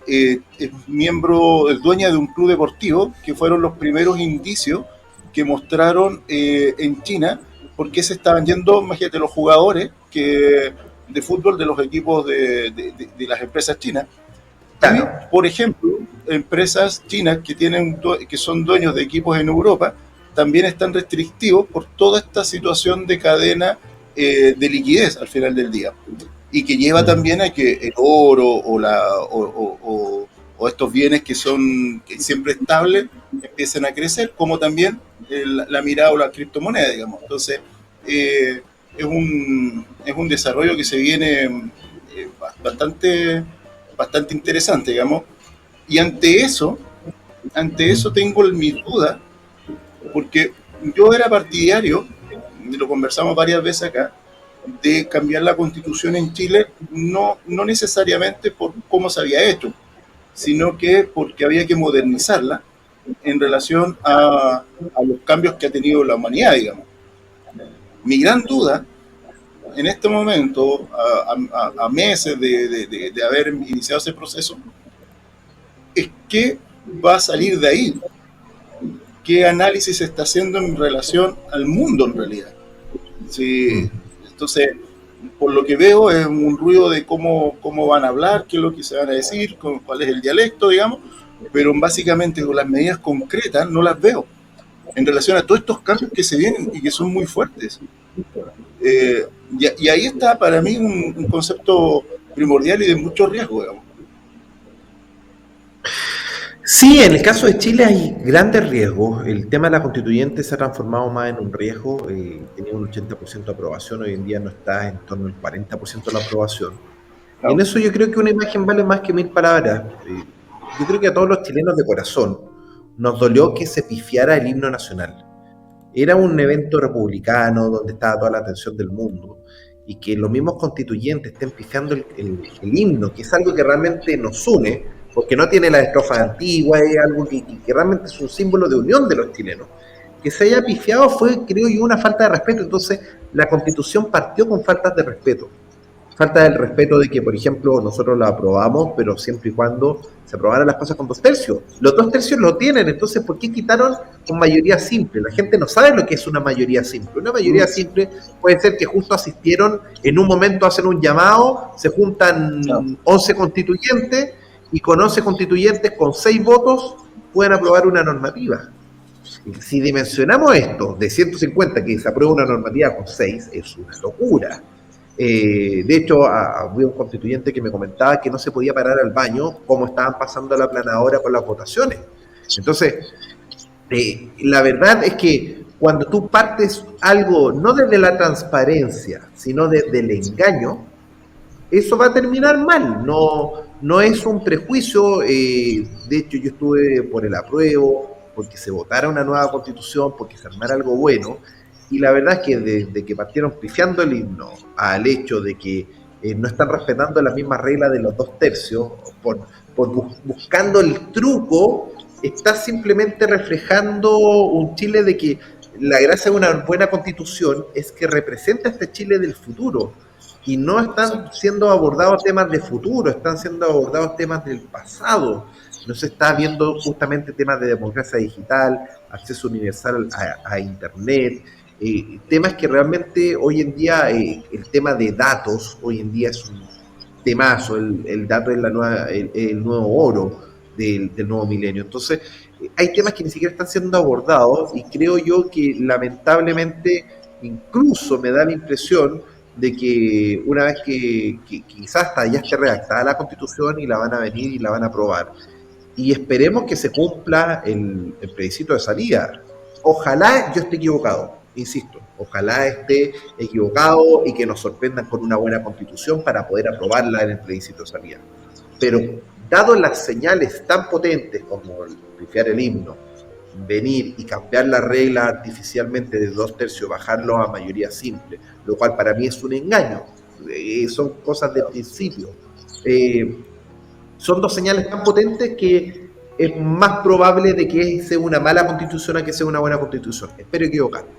Speaker 2: es dueña de un club deportivo, que fueron los primeros indicios que mostraron en China por qué se estaban yendo, imagínate, los jugadores de fútbol de los equipos de las empresas chinas. Claro. Y, por ejemplo, empresas chinas que son dueños de equipos en Europa también están restrictivos por toda esta situación de cadena de liquidez al final del día, y que lleva también a que el oro o estos bienes que son siempre estables empiecen a crecer, como también la mirada o la criptomoneda, digamos. Entonces es un desarrollo que se viene bastante interesante, digamos, y ante eso tengo mis dudas, porque yo era partidario, lo conversamos varias veces acá, de cambiar la Constitución en Chile, no necesariamente por cómo se había hecho, sino que porque había que modernizarla en relación a los cambios que ha tenido la humanidad, digamos. Mi gran duda en este momento, a meses de haber iniciado ese proceso, es qué va a salir de ahí, qué análisis se está haciendo en relación al mundo en realidad. Sí, entonces, por lo que veo, es un ruido de cómo van a hablar, qué es lo que se van a decir, cuál es el dialecto, digamos, pero básicamente con las medidas concretas no las veo en relación a todos estos cambios que se vienen y que son muy fuertes. Y ahí está para mí un concepto primordial y de mucho riesgo, digamos.
Speaker 3: Sí, en el caso de Chile hay grandes riesgos. El tema de la constituyente se ha transformado más en un riesgo. Tenía un 80% de aprobación, hoy en día no está en torno al 40% de la aprobación. Claro. Y en eso yo creo que una imagen vale más que 1000 palabras. Yo creo que a todos los chilenos de corazón nos dolió que se pifiara el himno nacional. Era un evento republicano donde estaba toda la atención del mundo, y que los mismos constituyentes estén pifiando el himno, que es algo que realmente nos une, porque no tiene las estrofas antiguas, es algo que realmente es un símbolo de unión de los chilenos. Que se haya pifiado fue, creo yo, una falta de respeto. Entonces la Constitución partió con faltas de respeto. Falta del respeto de que, por ejemplo, nosotros la aprobamos, pero siempre y cuando se aprobaran las cosas con 2 tercios. Los 2 tercios lo tienen, entonces ¿por qué quitaron con mayoría simple? La gente no sabe lo que es una mayoría simple. Una mayoría simple puede ser que justo asistieron, en un momento hacen un llamado, se juntan 11 constituyentes, y con 11 constituyentes, con 6 votos, pueden aprobar una normativa. Si dimensionamos esto, de 150 que se aprueba una normativa con 6, es una locura. De hecho, había un constituyente que me comentaba que no se podía parar al baño como estaban pasando la planadora con las votaciones. Entonces, la verdad es que cuando tú partes algo, no desde la transparencia, sino desde el engaño, eso va a terminar mal. No es un prejuicio. De hecho, yo estuve por el apruebo, porque se votara una nueva constitución, porque se armara algo bueno. Y la verdad es que desde que partieron pifiando el himno al hecho de que no están respetando las mismas reglas de los 2 tercios, buscando el truco, está simplemente reflejando un Chile de que la gracia de una buena constitución es que representa este Chile del futuro. Y no están siendo abordados temas de futuro, están siendo abordados temas del pasado. No se está viendo justamente temas de democracia digital, acceso universal a Internet, temas que realmente hoy en día, el tema de datos, hoy en día es un temazo, el dato es el nuevo oro del nuevo milenio. Entonces, hay temas que ni siquiera están siendo abordados, y creo yo que lamentablemente incluso me da la impresión de que una vez que quizás hasta ya esté redactada la Constitución y la van a venir y la van a aprobar, y esperemos que se cumpla el plebiscito de salida. Ojalá yo esté equivocado, insisto, ojalá esté equivocado y que nos sorprendan con una buena constitución para poder aprobarla en el plebiscito de salida. Pero dado las señales tan potentes como el pifiar el himno, venir y cambiar la regla artificialmente de 2/3, bajarlo a mayoría simple, lo cual para mí es un engaño, son cosas de principio. Son dos señales tan potentes que es más probable de que sea una mala constitución a que sea una buena constitución. Espero equivocarme.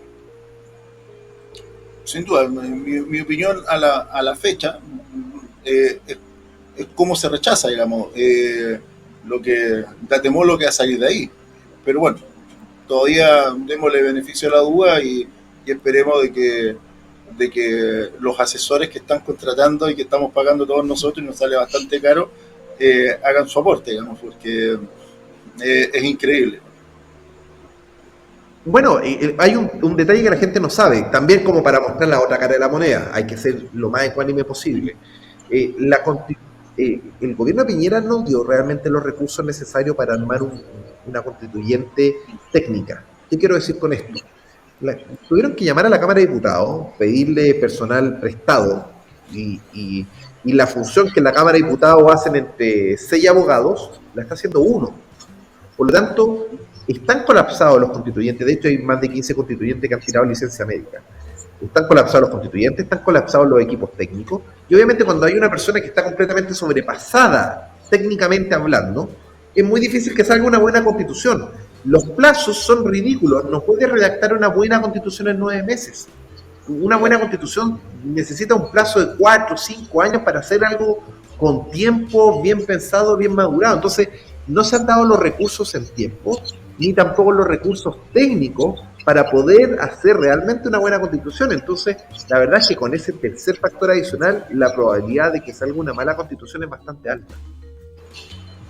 Speaker 2: Sin duda, mi opinión a la fecha es cómo se rechaza, digamos, lo que da temor lo que va a salir de ahí. Pero bueno, todavía démosle beneficio a la duda y esperemos de que los asesores que están contratando y que estamos pagando todos nosotros y nos sale bastante caro, hagan su aporte, digamos, porque es increíble.
Speaker 3: Bueno, hay un detalle que la gente no sabe, también como para mostrar la otra cara de la moneda, hay que ser lo más ecuánime posible. El gobierno de Piñera no dio realmente los recursos necesarios para armar una constituyente técnica. ¿Qué quiero decir con esto? Tuvieron que llamar a la Cámara de Diputados, pedirle personal prestado y la función que la Cámara de Diputados hacen entre 6 abogados, la está haciendo uno. Por lo tanto, están colapsados los constituyentes. De hecho, hay más de 15 constituyentes que han tirado licencia médica. Están colapsados los constituyentes, están colapsados los equipos técnicos. Y obviamente cuando hay una persona que está completamente sobrepasada, técnicamente hablando, es muy difícil que salga una buena constitución. Los plazos son ridículos. No puede redactar una buena constitución en 9 meses. Una buena constitución necesita un plazo de 4 o 5 años para hacer algo con tiempo, bien pensado, bien madurado. Entonces, no se han dado los recursos en tiempo, ni tampoco los recursos técnicos para poder hacer realmente una buena constitución. Entonces, la verdad es que con ese tercer factor adicional, la probabilidad de que salga una mala constitución es bastante alta.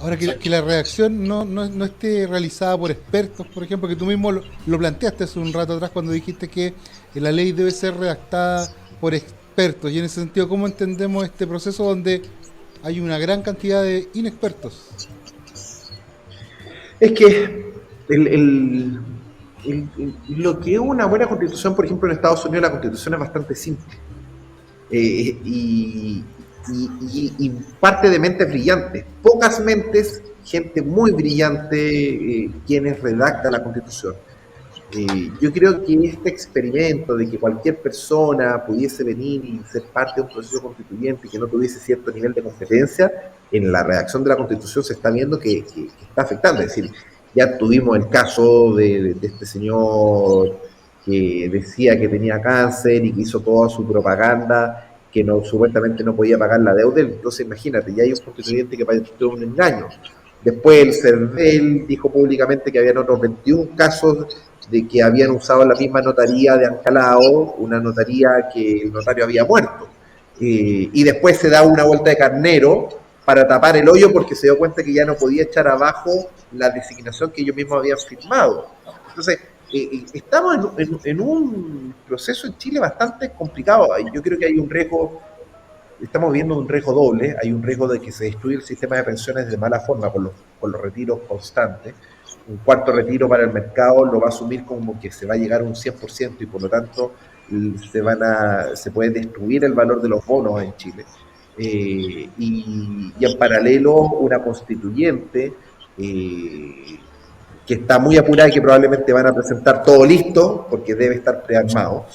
Speaker 1: Ahora, que la redacción no esté realizada por expertos, por ejemplo, que tú mismo lo planteaste hace un rato atrás cuando dijiste que la ley debe ser redactada por expertos. Y en ese sentido, ¿cómo entendemos este proceso donde hay una gran cantidad de inexpertos?
Speaker 3: Es que lo que es una buena constitución, por ejemplo, en Estados Unidos la constitución es bastante simple. Y parte de mentes brillantes. Pocas mentes, gente muy brillante, quienes redactan la constitución. Yo creo que este experimento de que cualquier persona pudiese venir y ser parte de un proceso constituyente que no tuviese cierto nivel de competencia, en la redacción de la constitución se está viendo que está afectando. Es decir, ya tuvimos el caso de este señor que decía que tenía cáncer y que hizo toda su propaganda, que supuestamente no podía pagar la deuda. Entonces imagínate, ya hay un constituyente que pareció un engaño. Después el CERVEL dijo públicamente que habían otros 21 casos de que habían usado la misma notaría de Ancalao, una notaría que el notario había muerto. Y después se da una vuelta de carnero para tapar el hoyo porque se dio cuenta que ya no podía echar abajo la designación que ellos mismos habían firmado. Entonces, estamos en un proceso en Chile bastante complicado. Yo creo que hay un riesgo, estamos viendo un riesgo doble. Hay un riesgo de que se destruya el sistema de pensiones de mala forma con los retiros constantes. Un cuarto retiro para el mercado lo va a asumir como que se va a llegar a un 100% y por lo tanto se puede destruir el valor de los bonos en Chile. Y en paralelo una constituyente que está muy apurada y que probablemente van a presentar todo listo porque debe estar prearmado,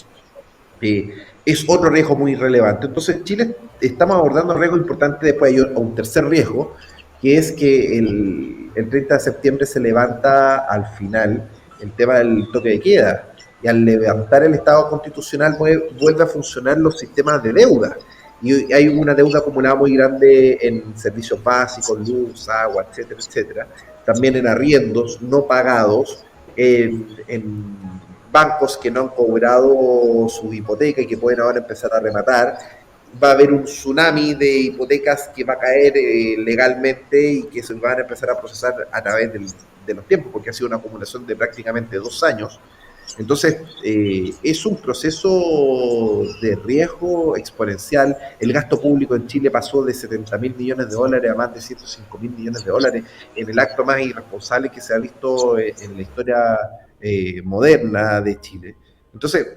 Speaker 3: es otro riesgo muy relevante. Entonces Chile estamos abordando un riesgo importante. Después hay un tercer riesgo, que es que el 30 de septiembre se levanta al final el tema del toque de queda, y al levantar el Estado constitucional vuelve a funcionar los sistemas de deuda, y hay una deuda acumulada muy grande en servicios básicos, luz, agua, etcétera, etcétera, también en arriendos no pagados, en bancos que no han cobrado su hipoteca y que pueden ahora empezar a rematar. Va a haber un tsunami de hipotecas que va a caer legalmente y que se van a empezar a procesar a través de los tiempos, porque ha sido una acumulación de prácticamente 2 años. Entonces, es un proceso de riesgo exponencial. El gasto público en Chile pasó de 70.000 millones de dólares a más de 105.000 millones de dólares, en el acto más irresponsable que se ha visto en la historia moderna de Chile. Entonces,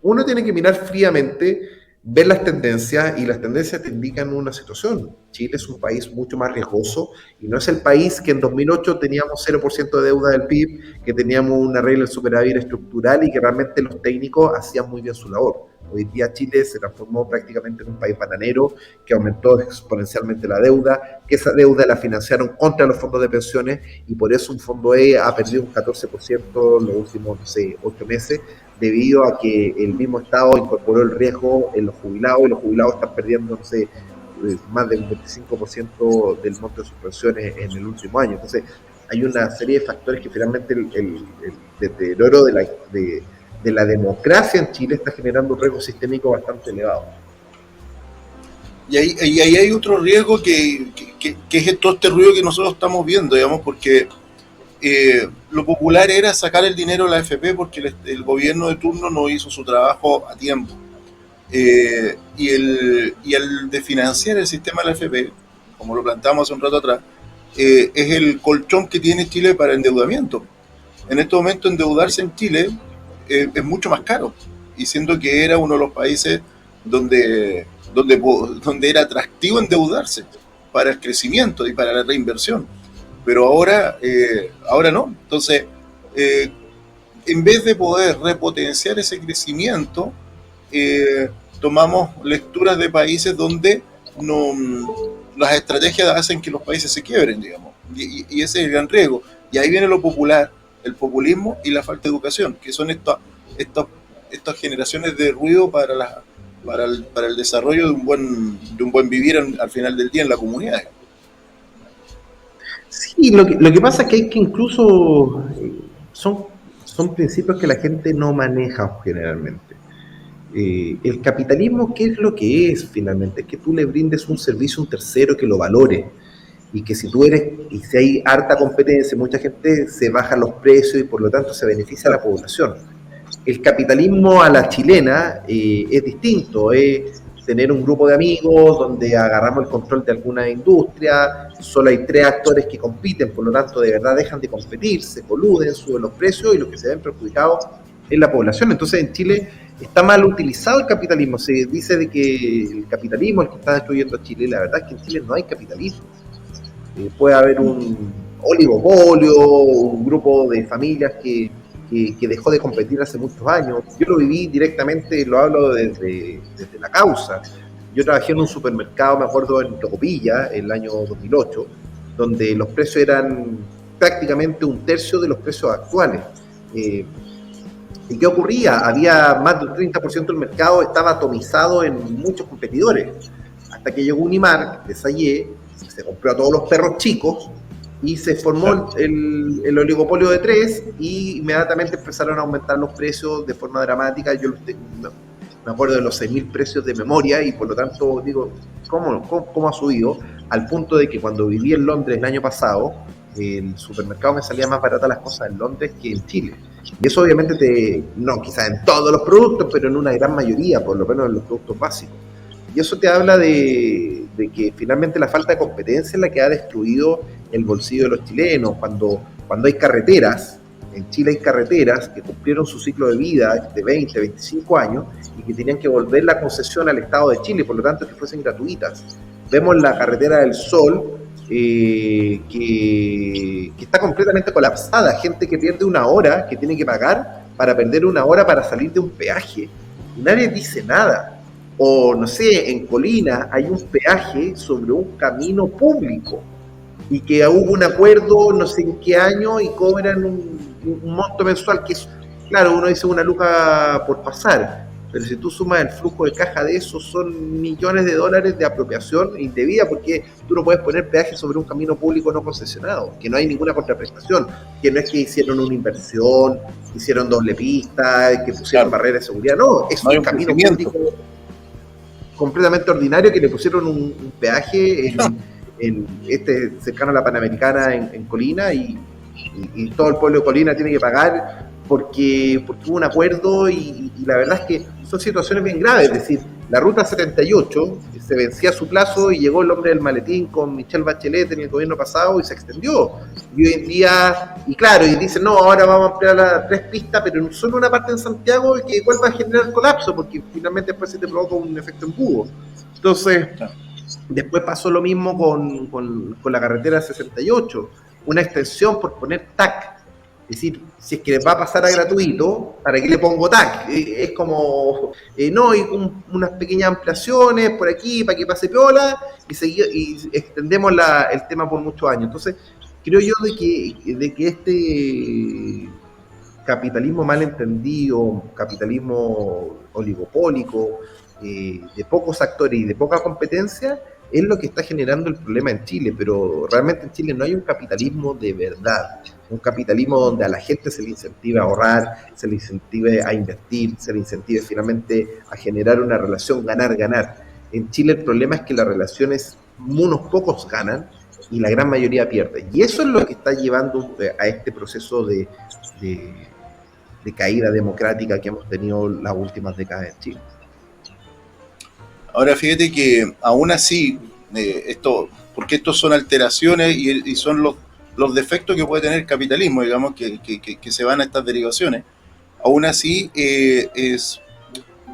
Speaker 3: uno tiene que mirar fríamente, ver las tendencias, y las tendencias te indican una situación. Chile es un país mucho más riesgoso y no es el país que en 2008 teníamos 0% de deuda del PIB, que teníamos una regla del superávit estructural y que realmente los técnicos hacían muy bien su labor. Hoy día Chile se transformó prácticamente en un país bananero que aumentó exponencialmente la deuda, que esa deuda la financiaron contra los fondos de pensiones y por eso un fondo E ha perdido un 14% en los últimos, 8 meses, debido a que el mismo Estado incorporó el riesgo en los jubilados y los jubilados están perdiendo, más del 25% del monto de sus pensiones en el último año. Entonces, hay una serie de factores que finalmente el deterioro de la democracia en Chile está generando un riesgo sistémico bastante elevado.
Speaker 2: Y ahí hay otro riesgo que es todo este ruido que nosotros estamos viendo, digamos, porque lo popular era sacar el dinero de la AFP porque el gobierno de turno no hizo su trabajo a tiempo. Y el de financiar el sistema de la AFP, como lo planteamos hace un rato atrás, es el colchón que tiene Chile para endeudamiento. En este momento endeudarse en Chile es mucho más caro, y siendo que era uno de los países donde era atractivo endeudarse para el crecimiento y para la reinversión. Pero ahora no. Entonces, en vez de poder repotenciar ese crecimiento, tomamos lecturas de países donde las estrategias hacen que los países se quiebren, digamos. Y ese es el gran riesgo. Y ahí viene lo popular, el populismo y la falta de educación, que son estas generaciones de ruido para el desarrollo de un buen vivir al final del día en la comunidad.
Speaker 3: Sí, lo que pasa es que incluso son principios que la gente no maneja generalmente. El capitalismo, ¿qué es lo que es finalmente? Es que tú le brindes un servicio a un tercero que lo valore, y que si hay harta competencia, mucha gente, se bajan los precios y por lo tanto se beneficia a la población. El capitalismo a la chilena es distinto, es tener un grupo de amigos donde agarramos el control de alguna industria, solo hay 3 actores que compiten, por lo tanto de verdad dejan de competir, se coluden, suben los precios y los que se ven perjudicados es la población. Entonces en Chile está mal utilizado el capitalismo, se dice de que el capitalismo es el que está destruyendo a Chile. La verdad es que en Chile no hay capitalismo. Puede haber un oligopolio, un grupo de familias que dejó de competir hace muchos años. Yo lo viví directamente, lo hablo desde la causa. Yo trabajé en un supermercado, me acuerdo, en Tocopilla, el año 2008, donde los precios eran prácticamente 1/3 de los precios actuales. ¿Y qué ocurría? Había más del 30% del mercado, estaba atomizado en muchos competidores. Hasta que llegó Unimark de Sayé, se compró a todos los perros chicos y se formó el oligopolio de 3, y inmediatamente empezaron a aumentar los precios de forma dramática. Yo me acuerdo de los 6.000 precios de memoria, y por lo tanto digo, ¿cómo ha subido? Al punto de que cuando viví en Londres el año pasado, el supermercado me salía más barata las cosas en Londres que en Chile. Y eso obviamente no quizás en todos los productos, pero en una gran mayoría, por lo menos en los productos básicos. Y eso te habla de que finalmente la falta de competencia es la que ha destruido el bolsillo de los chilenos. Cuando hay carreteras, en Chile hay carreteras que cumplieron su ciclo de vida de 20, 25 años y que tenían que volver la concesión al Estado de Chile, por lo tanto que fuesen gratuitas. Vemos la carretera del Sol, que está completamente colapsada, gente que pierde 1 hora, que tiene que pagar para perder 1 hora para salir de un peaje, y nadie dice nada. O no sé, en Colina hay un peaje sobre un camino público y que hubo un acuerdo no sé en qué año y cobran un monto mensual que es, claro, uno dice 1 luca por pasar, pero si tú sumas el flujo de caja de eso, son millones de dólares de apropiación indebida, porque tú no puedes poner peaje sobre un camino público no concesionado, que no hay ninguna contraprestación, que no es que hicieron una inversión, hicieron doble pista, que pusieron barreras de seguridad, no, es un camino público completamente ordinario que le pusieron un peaje cercano a la Panamericana en Colina, y todo el pueblo de Colina tiene que pagar porque hubo un acuerdo, y la verdad es que son situaciones bien graves. Es decir, la Ruta 78 se vencía su plazo y llegó el hombre del maletín con Michelle Bachelet en el gobierno pasado y se extendió. Y hoy en día, y claro, y dicen, no, ahora vamos a ampliar las 3 pistas, pero en solo una parte en Santiago, que igual va a generar colapso, porque finalmente después se te provoca un efecto embudo. Entonces, después pasó lo mismo con la carretera 68, una extensión por poner TAC. Es decir, si es que va a pasar a gratuito, ¿para qué le pongo TAC? Es como, no, y unas pequeñas ampliaciones por aquí para que pase piola y extendemos el tema por muchos años. Entonces, creo yo de que este capitalismo mal entendido, capitalismo oligopólico, de pocos actores y de poca competencia, es lo que está generando el problema en Chile, pero realmente en Chile no hay un capitalismo de verdad, un capitalismo donde a la gente se le incentive a ahorrar, se le incentive a invertir, se le incentive finalmente a generar una relación ganar-ganar. En Chile el problema es que las relaciones, unos pocos ganan y la gran mayoría pierde, y eso es lo que está llevando a este proceso de caída democrática que hemos tenido las últimas décadas en Chile.
Speaker 2: Ahora fíjate que aún así, porque estos son alteraciones y son los defectos que puede tener el capitalismo, digamos, que se van a estas derivaciones, aún así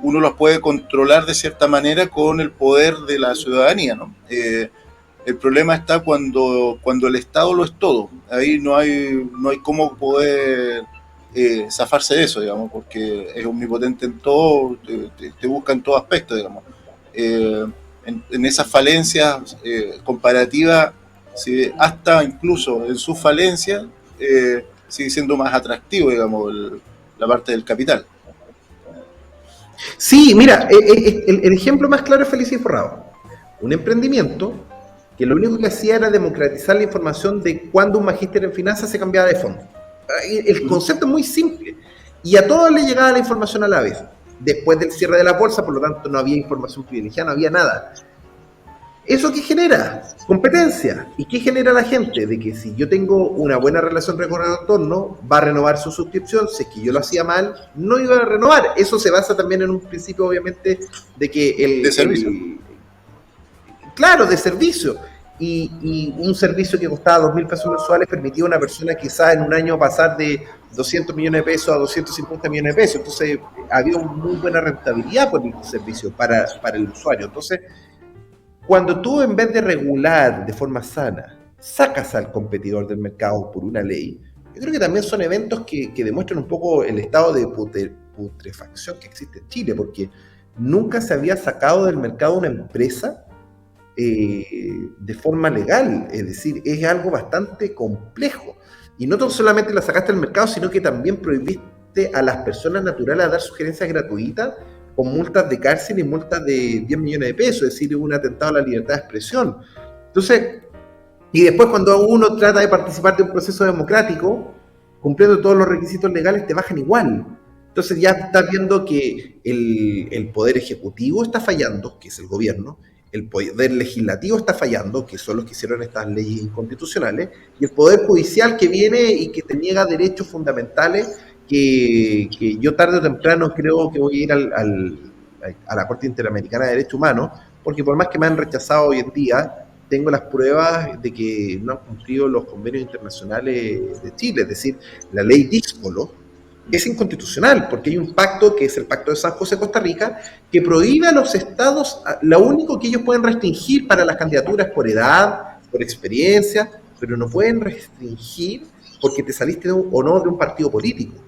Speaker 2: uno los puede controlar de cierta manera con el poder de la ciudadanía, ¿no? El problema está cuando el Estado lo es todo. Ahí no hay cómo poder zafarse de eso, digamos, porque es omnipotente en todo, te busca en todo aspecto, digamos. En esas falencias comparativas, hasta incluso en sus falencias, sigue siendo más atractivo, digamos, la parte del capital.
Speaker 3: Sí, mira, el ejemplo más claro es Felices y Forrados, un emprendimiento que lo único que hacía era democratizar la información de cuando un magíster en finanzas se cambiaba de fondo. El concepto es muy simple y a todos les llegaba la información a la vez. Después del cierre de la bolsa, por lo tanto, no había información privilegiada, no había nada. ¿Eso qué genera? Competencia. ¿Y qué genera la gente? De que si yo tengo una buena relación con-retorno, va a renovar su suscripción. Si es que yo lo hacía mal, no iba a renovar. Eso se basa también en un principio, obviamente, de que
Speaker 2: de servicio.
Speaker 3: Claro, de servicio. Y un servicio que costaba 2.000 pesos mensuales permitía a una persona quizás en un año pasar de 200 millones de pesos a 250 millones de pesos. Entonces había una muy buena rentabilidad por el servicio para el usuario. Entonces, cuando tú en vez de regular de forma sana, sacas al competidor del mercado por una ley, yo creo que también son eventos que demuestran un poco el estado de putrefacción que existe en Chile, porque nunca se había sacado del mercado una empresa de forma legal, es decir, es algo bastante complejo. Y no solamente la sacaste del mercado, sino que también prohibiste a las personas naturales a dar sugerencias gratuitas con multas de cárcel y multas de 10 millones de pesos, es decir, un atentado a la libertad de expresión. Entonces, y después cuando uno trata de participar de un proceso democrático, cumpliendo todos los requisitos legales, te bajan igual. Entonces ya estás viendo que el poder ejecutivo está fallando, que es el gobierno, el poder legislativo está fallando, que son los que hicieron estas leyes inconstitucionales, y el poder judicial que viene y que te niega derechos fundamentales que yo tarde o temprano creo que voy a ir a la Corte Interamericana de Derechos Humanos, porque por más que me han rechazado hoy en día, tengo las pruebas de que no han cumplido los convenios internacionales de Chile, es decir, la ley Díscolo es inconstitucional, porque hay un pacto, que es el Pacto de San José, Costa Rica, que prohíbe a los estados, lo único que ellos pueden restringir para las candidaturas por edad, por experiencia, pero no pueden restringir porque te saliste o no de un partido político.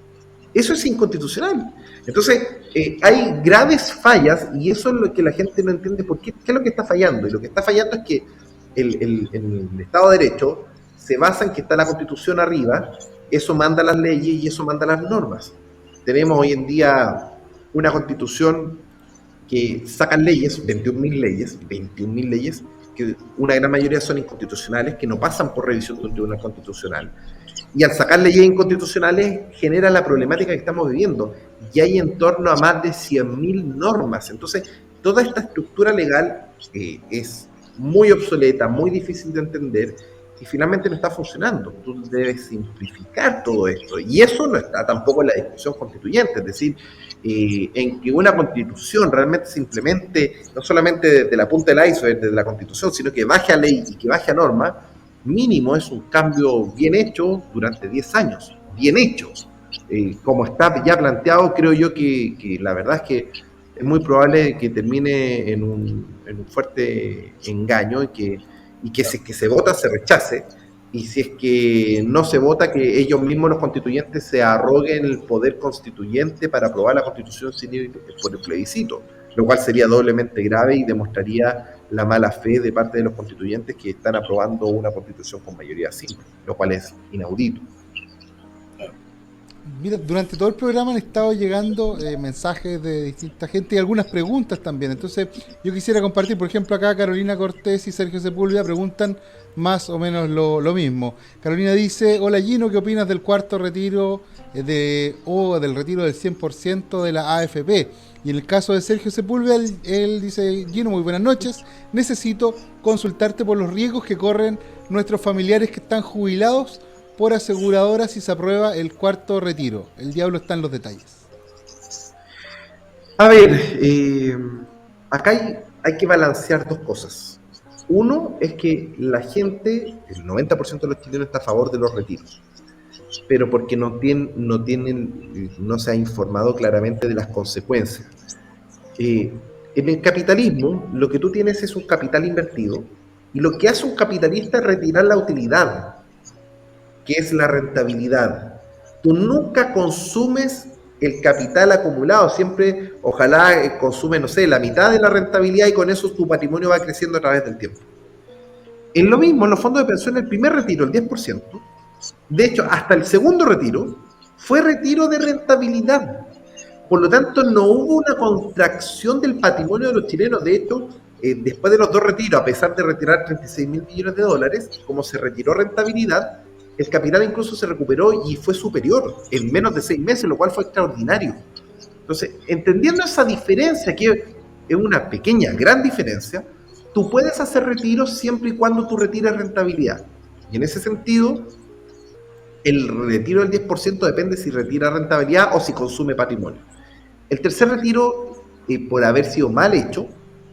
Speaker 3: Eso es inconstitucional. Entonces, hay graves fallas y eso es lo que la gente no entiende. ¿Qué es lo que está fallando? Y lo que está fallando es que el Estado de Derecho se basa en que está la Constitución arriba, eso manda las leyes y eso manda las normas. Tenemos hoy en día una Constitución que sacan leyes, 21.000 leyes, que una gran mayoría son inconstitucionales, que no pasan por revisión de un tribunal constitucional. Y al sacar leyes inconstitucionales genera la problemática que estamos viviendo. Y hay en torno a más de 100.000 normas. Entonces, toda esta estructura legal es muy obsoleta, muy difícil de entender, y finalmente no está funcionando. Tú debes simplificar todo esto. Y eso no está tampoco en la discusión constituyente. Es decir, en que una constitución realmente se implemente, no solamente desde la punta del iceberg, desde la constitución, sino que baje a ley y que baje a norma, mínimo es un cambio bien hecho durante 10 años. Bien hecho. Como está ya planteado, creo yo que la verdad es que es muy probable que termine en un fuerte engaño y que si es que se vota, se rechace, y si es que no se vota, que ellos mismos, los constituyentes, se arroguen el poder constituyente para aprobar la constitución sin ir por el plebiscito, lo cual sería doblemente grave y demostraría la mala fe de parte de los constituyentes que están aprobando una constitución con mayoría simple, lo cual es inaudito.
Speaker 1: Mira, durante todo el programa han estado llegando mensajes de distinta gente y algunas preguntas también. Entonces, yo quisiera compartir, por ejemplo, acá Carolina Cortés y Sergio Sepúlveda preguntan más o menos lo mismo. Carolina dice: hola Gino, ¿qué opinas del cuarto retiro o del retiro del 100% de la AFP? Y en el caso de Sergio Sepúlveda, él dice: Gino, muy buenas noches, necesito consultarte por los riesgos que corren nuestros familiares que están jubilados por aseguradoras si se aprueba el cuarto retiro. El diablo está en los detalles.
Speaker 3: A ver, acá hay que balancear dos cosas. Uno es que la gente, el 90% de los chilenos está a favor de los retiros, pero porque no se ha informado claramente de las consecuencias. En el capitalismo, lo que tú tienes es un capital invertido, y lo que hace un capitalista es retirar la utilidad, que es la rentabilidad. Tú nunca consumes el capital acumulado, siempre, ojalá consume, no sé, la mitad de la rentabilidad y con eso tu patrimonio va creciendo a través del tiempo. En lo mismo, en los fondos de pensión, el primer retiro, el 10%, de hecho, hasta el segundo retiro, fue retiro de rentabilidad. Por lo tanto, no hubo una contracción del patrimonio de los chilenos. De hecho, después de los dos retiros, a pesar de retirar 36.000 millones de dólares, como se retiró rentabilidad, el capital incluso se recuperó y fue superior en menos de 6 meses, lo cual fue extraordinario. Entonces, entendiendo esa diferencia, que es una pequeña, gran diferencia, tú puedes hacer retiros siempre y cuando tú retires rentabilidad. Y en ese sentido, el retiro del 10% depende si retira rentabilidad o si consume patrimonio. El tercer retiro, por haber sido mal hecho,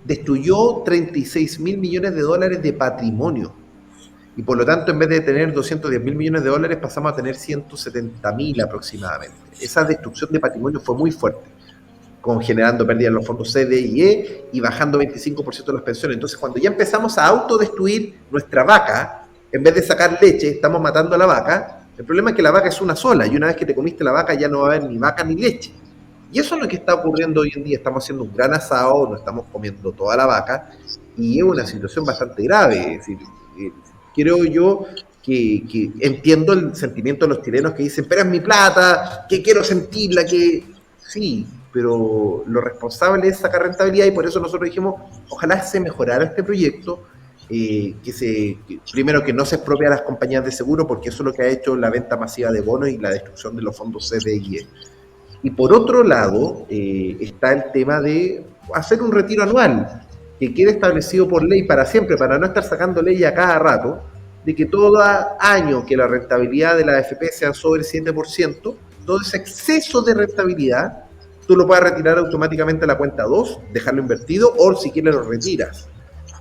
Speaker 3: destruyó 36.000 millones de dólares de patrimonio. Y por lo tanto, en vez de tener 210.000 millones de dólares, pasamos a tener 170.000 aproximadamente. Esa destrucción de patrimonio fue muy fuerte, generando pérdidas en los fondos CDIE y bajando 25% de las pensiones. Entonces, cuando ya empezamos a autodestruir nuestra vaca, en vez de sacar leche, estamos matando a la vaca. El problema es que la vaca es una sola, y una vez que te comiste la vaca, ya no va a haber ni vaca ni leche. Y eso es lo que está ocurriendo hoy en día. Estamos haciendo un gran asado, nos estamos comiendo toda la vaca, y es una situación bastante grave. Es decir, creo yo que entiendo el sentimiento de los chilenos que dicen: pero es mi plata, que quiero sentirla, que sí, pero lo responsable es sacar rentabilidad, y por eso nosotros dijimos: ojalá se mejorara este proyecto, primero que no se expropie a las compañías de seguro, porque eso es lo que ha hecho la venta masiva de bonos y la destrucción de los fondos CDIE. Y por otro lado, está el tema de hacer un retiro anual, que quede establecido por ley para siempre, para no estar sacando ley a cada rato, de que todo año que la rentabilidad de la AFP sea sobre el 7%, todo ese exceso de rentabilidad, tú lo puedes retirar automáticamente a la cuenta 2, dejarlo invertido, o si quieres lo retiras.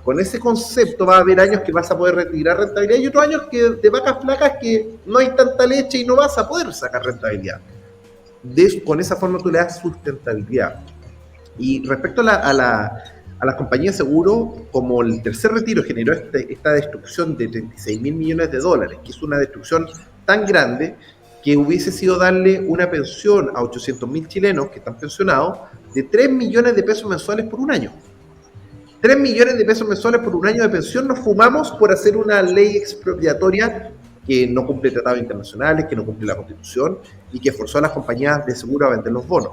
Speaker 3: Con ese concepto va a haber años que vas a poder retirar rentabilidad y otros años que de vacas flacas que no hay tanta leche y no vas a poder sacar rentabilidad. Con esa forma tú le das sustentabilidad. Y respecto a las compañías de seguro, como el tercer retiro generó esta destrucción de 36.000 millones de dólares, que es una destrucción tan grande que hubiese sido darle una pensión a 800.000 chilenos que están pensionados de 3 millones de pesos mensuales por un año. 3 millones de pesos mensuales por un año de pensión nos fumamos por hacer una ley expropiatoria que no cumple tratados internacionales, que no cumple la Constitución y que forzó a las compañías de seguro a vender los bonos.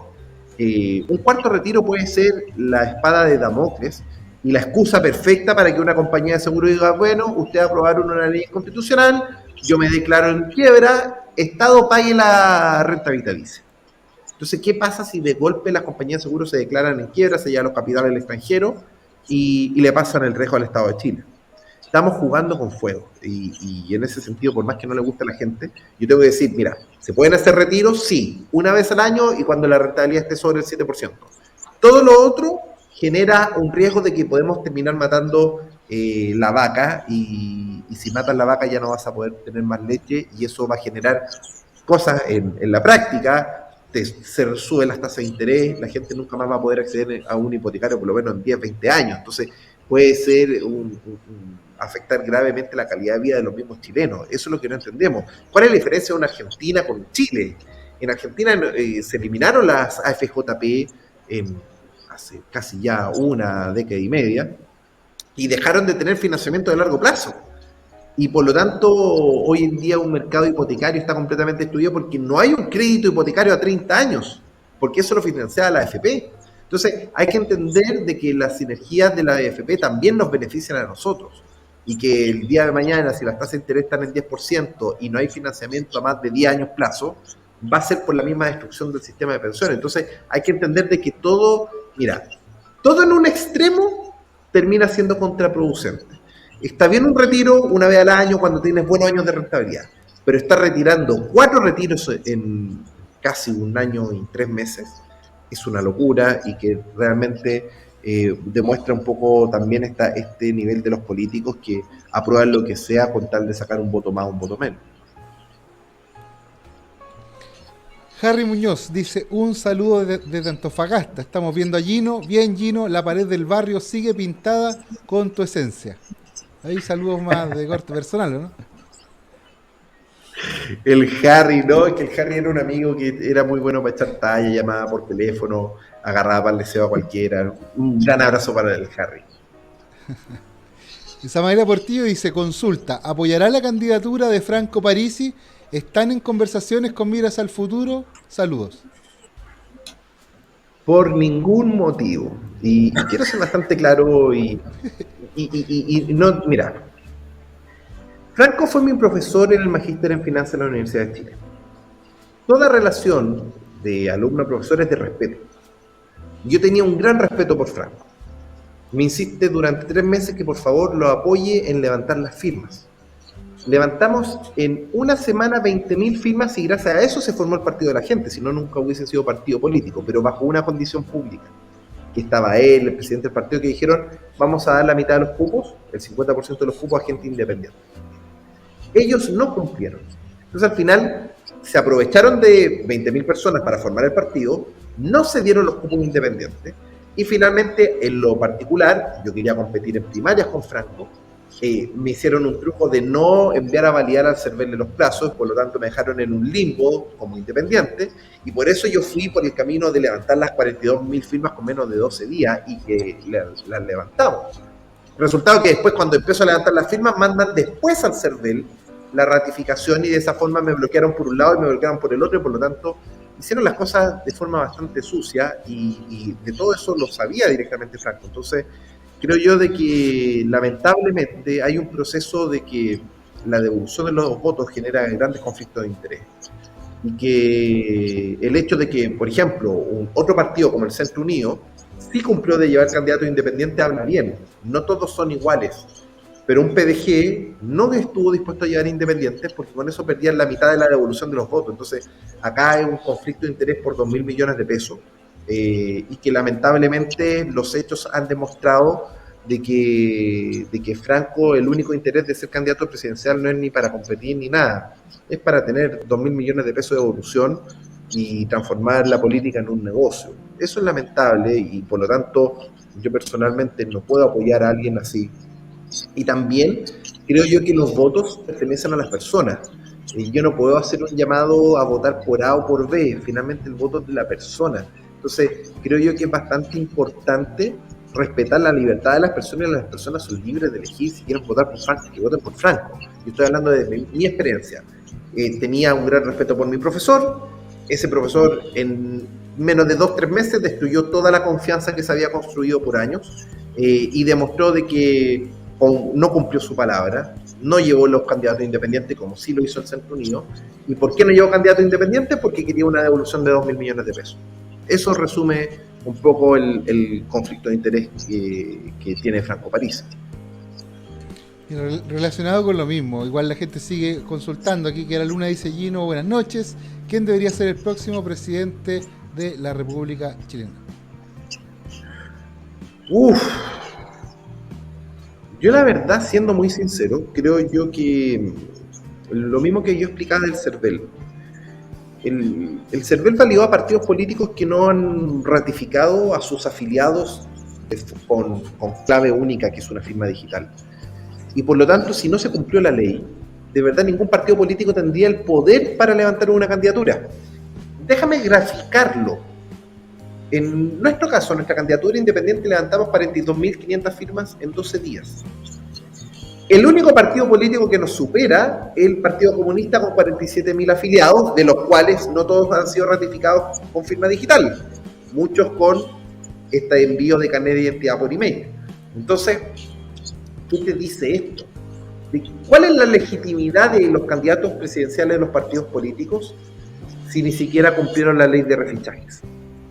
Speaker 3: Un cuarto retiro puede ser la espada de Damocles y la excusa perfecta para que una compañía de seguro diga: bueno, ustedes aprobaron una ley constitucional, yo me declaro en quiebra, Estado pague la renta vitalicia. Entonces, ¿qué pasa si de golpe las compañías de seguro se declaran en quiebra, se llevan los capitales al extranjero y le pasan el riesgo al Estado de Chile? estamos jugando con fuego. Y en ese sentido, por más que no le guste a la gente, yo tengo que decir, mira, ¿se pueden hacer retiros? Sí, una vez al año y cuando la rentabilidad esté sobre el 7%. Todo lo otro genera un riesgo de que podemos terminar matando la vaca y si matas la vaca ya no vas a poder tener más leche y eso va a generar cosas en la práctica. Se suben las tasas de interés, la gente nunca más va a poder acceder a un hipotecario por lo menos en 10, 20 años. Entonces puede ser afectar gravemente la calidad de vida de los mismos chilenos. Eso es lo que no entendemos. ¿Cuál es la diferencia de una Argentina con Chile? En Argentina se eliminaron las AFJP hace casi ya una década y media y dejaron de tener financiamiento de largo plazo. Y por lo tanto, hoy en día un mercado hipotecario está completamente destruido porque no hay un crédito hipotecario a 30 años, porque eso lo financiaba la AFP. Entonces, hay que entender de que las sinergias de la AFP también nos benefician a nosotros y que el día de mañana, si las tasas de interés están en 10% y no hay financiamiento a más de 10 años plazo, va a ser por la misma destrucción del sistema de pensiones. Entonces, hay que entender de que todo en un extremo termina siendo contraproducente. Está bien un retiro una vez al año cuando tienes buenos años de rentabilidad, pero estar retirando 4 retiros en casi un año y 3 meses es una locura y que realmente demuestra un poco también este nivel de los políticos que aprueban lo que sea con tal de sacar un voto más o un voto menos.
Speaker 1: Harry Muñoz dice, un saludo desde Antofagasta. Estamos viendo a Gino. Bien, Gino, la pared del barrio sigue pintada con tu esencia. Ahí saludos más de corte personal, ¿no?
Speaker 3: El Harry, ¿no? Es que el Harry era un amigo que era muy bueno para echar talla, llamaba por teléfono, agarraba para el deseo a cualquiera. Un gran abrazo para el Harry.
Speaker 1: Samaria Portillo dice, consulta, ¿apoyará la candidatura de Franco Parisi? ¿Están en conversaciones con miras al futuro? Saludos.
Speaker 3: Por ningún motivo. Y quiero ser bastante claro y no, mira. Franco fue mi profesor en el Magíster en Finanzas de la Universidad de Chile. Toda relación de alumno-profesor es de respeto. Yo tenía un gran respeto por Franco. Me insiste durante 3 meses que por favor lo apoye en levantar las firmas. Levantamos en una semana 20.000 firmas y gracias a eso se formó el Partido de la Gente, si no nunca hubiese sido partido político, pero bajo una condición pública, que estaba él, el presidente del partido, que dijeron vamos a dar la mitad de los cupos, el 50% de los cupos a gente independiente. Ellos no cumplieron. Entonces al final se aprovecharon de 20.000 personas para formar el partido, no se dieron los cupos independientes y finalmente en lo particular, yo quería competir en primarias con Franco, me hicieron un truco de no enviar a validar al CERVEL los plazos, por lo tanto me dejaron en un limbo como independiente, y por eso yo fui por el camino de levantar las 42.000 firmas con menos de 12 días y que las levantamos. El resultado es que después cuando empiezo a levantar las firmas mandan después al CERVEL la ratificación y de esa forma me bloquearon por un lado y me bloquearon por el otro, y por lo tanto hicieron las cosas de forma bastante sucia y de todo eso lo sabía directamente Franco. Entonces creo yo de que lamentablemente hay un proceso de que la devolución de los votos genera grandes conflictos de interés y que el hecho de que, por ejemplo, otro partido como el Centro Unido sí cumplió de llevar candidatos independientes habla bien, no todos son iguales, pero un PDG no estuvo dispuesto a llevar independientes porque con eso perdían la mitad de la devolución de los votos. Entonces acá hay un conflicto de interés por 2.000 millones de pesos. Y que lamentablemente los hechos han demostrado de que Franco, el único interés de ser candidato presidencial no es ni para competir ni nada, es para tener 2.000 millones de pesos de evolución y transformar la política en un negocio. Eso es lamentable y por lo tanto yo personalmente no puedo apoyar a alguien así. Y también creo yo que los votos pertenecen a las personas. Yo no puedo hacer un llamado a votar por A o por B, finalmente el voto es de la persona. Entonces, creo yo que es bastante importante respetar la libertad de las personas y las personas son libres de elegir si quieren votar por Franco, que voten por Franco. Yo estoy hablando de mi experiencia. Tenía un gran respeto por mi profesor. Ese profesor en menos de 2-3 meses destruyó toda la confianza que se había construido por años y demostró de que no cumplió su palabra, no llevó los candidatos independientes como sí lo hizo el Centro Unido. ¿Y por qué no llevó candidatos independientes? Porque quería una devolución de 2.000 millones de pesos. Eso resume un poco el conflicto de interés que tiene Franco Parisi.
Speaker 1: Y relacionado con lo mismo, igual la gente sigue consultando aquí, que la Luna dice: Gino, buenas noches, ¿quién debería ser el próximo presidente de la República Chilena?
Speaker 3: Yo la verdad, siendo muy sincero, creo yo que lo mismo que yo explicaba del CERVEL. El CERVEL validó a partidos políticos que no han ratificado a sus afiliados con clave única, que es una firma digital. Y por lo tanto, si no se cumplió la ley, de verdad ningún partido político tendría el poder para levantar una candidatura. Déjame graficarlo. En nuestro caso, nuestra candidatura independiente, levantamos 42.500 firmas en 12 días. El único partido político que nos supera es el Partido Comunista, con 47.000 afiliados, de los cuales no todos han sido ratificados con firma digital, muchos con este envío de carnet de identidad por email. Entonces, ¿qué te dice esto? ¿Cuál es la legitimidad de los candidatos presidenciales de los partidos políticos si ni siquiera cumplieron la ley de refichajes?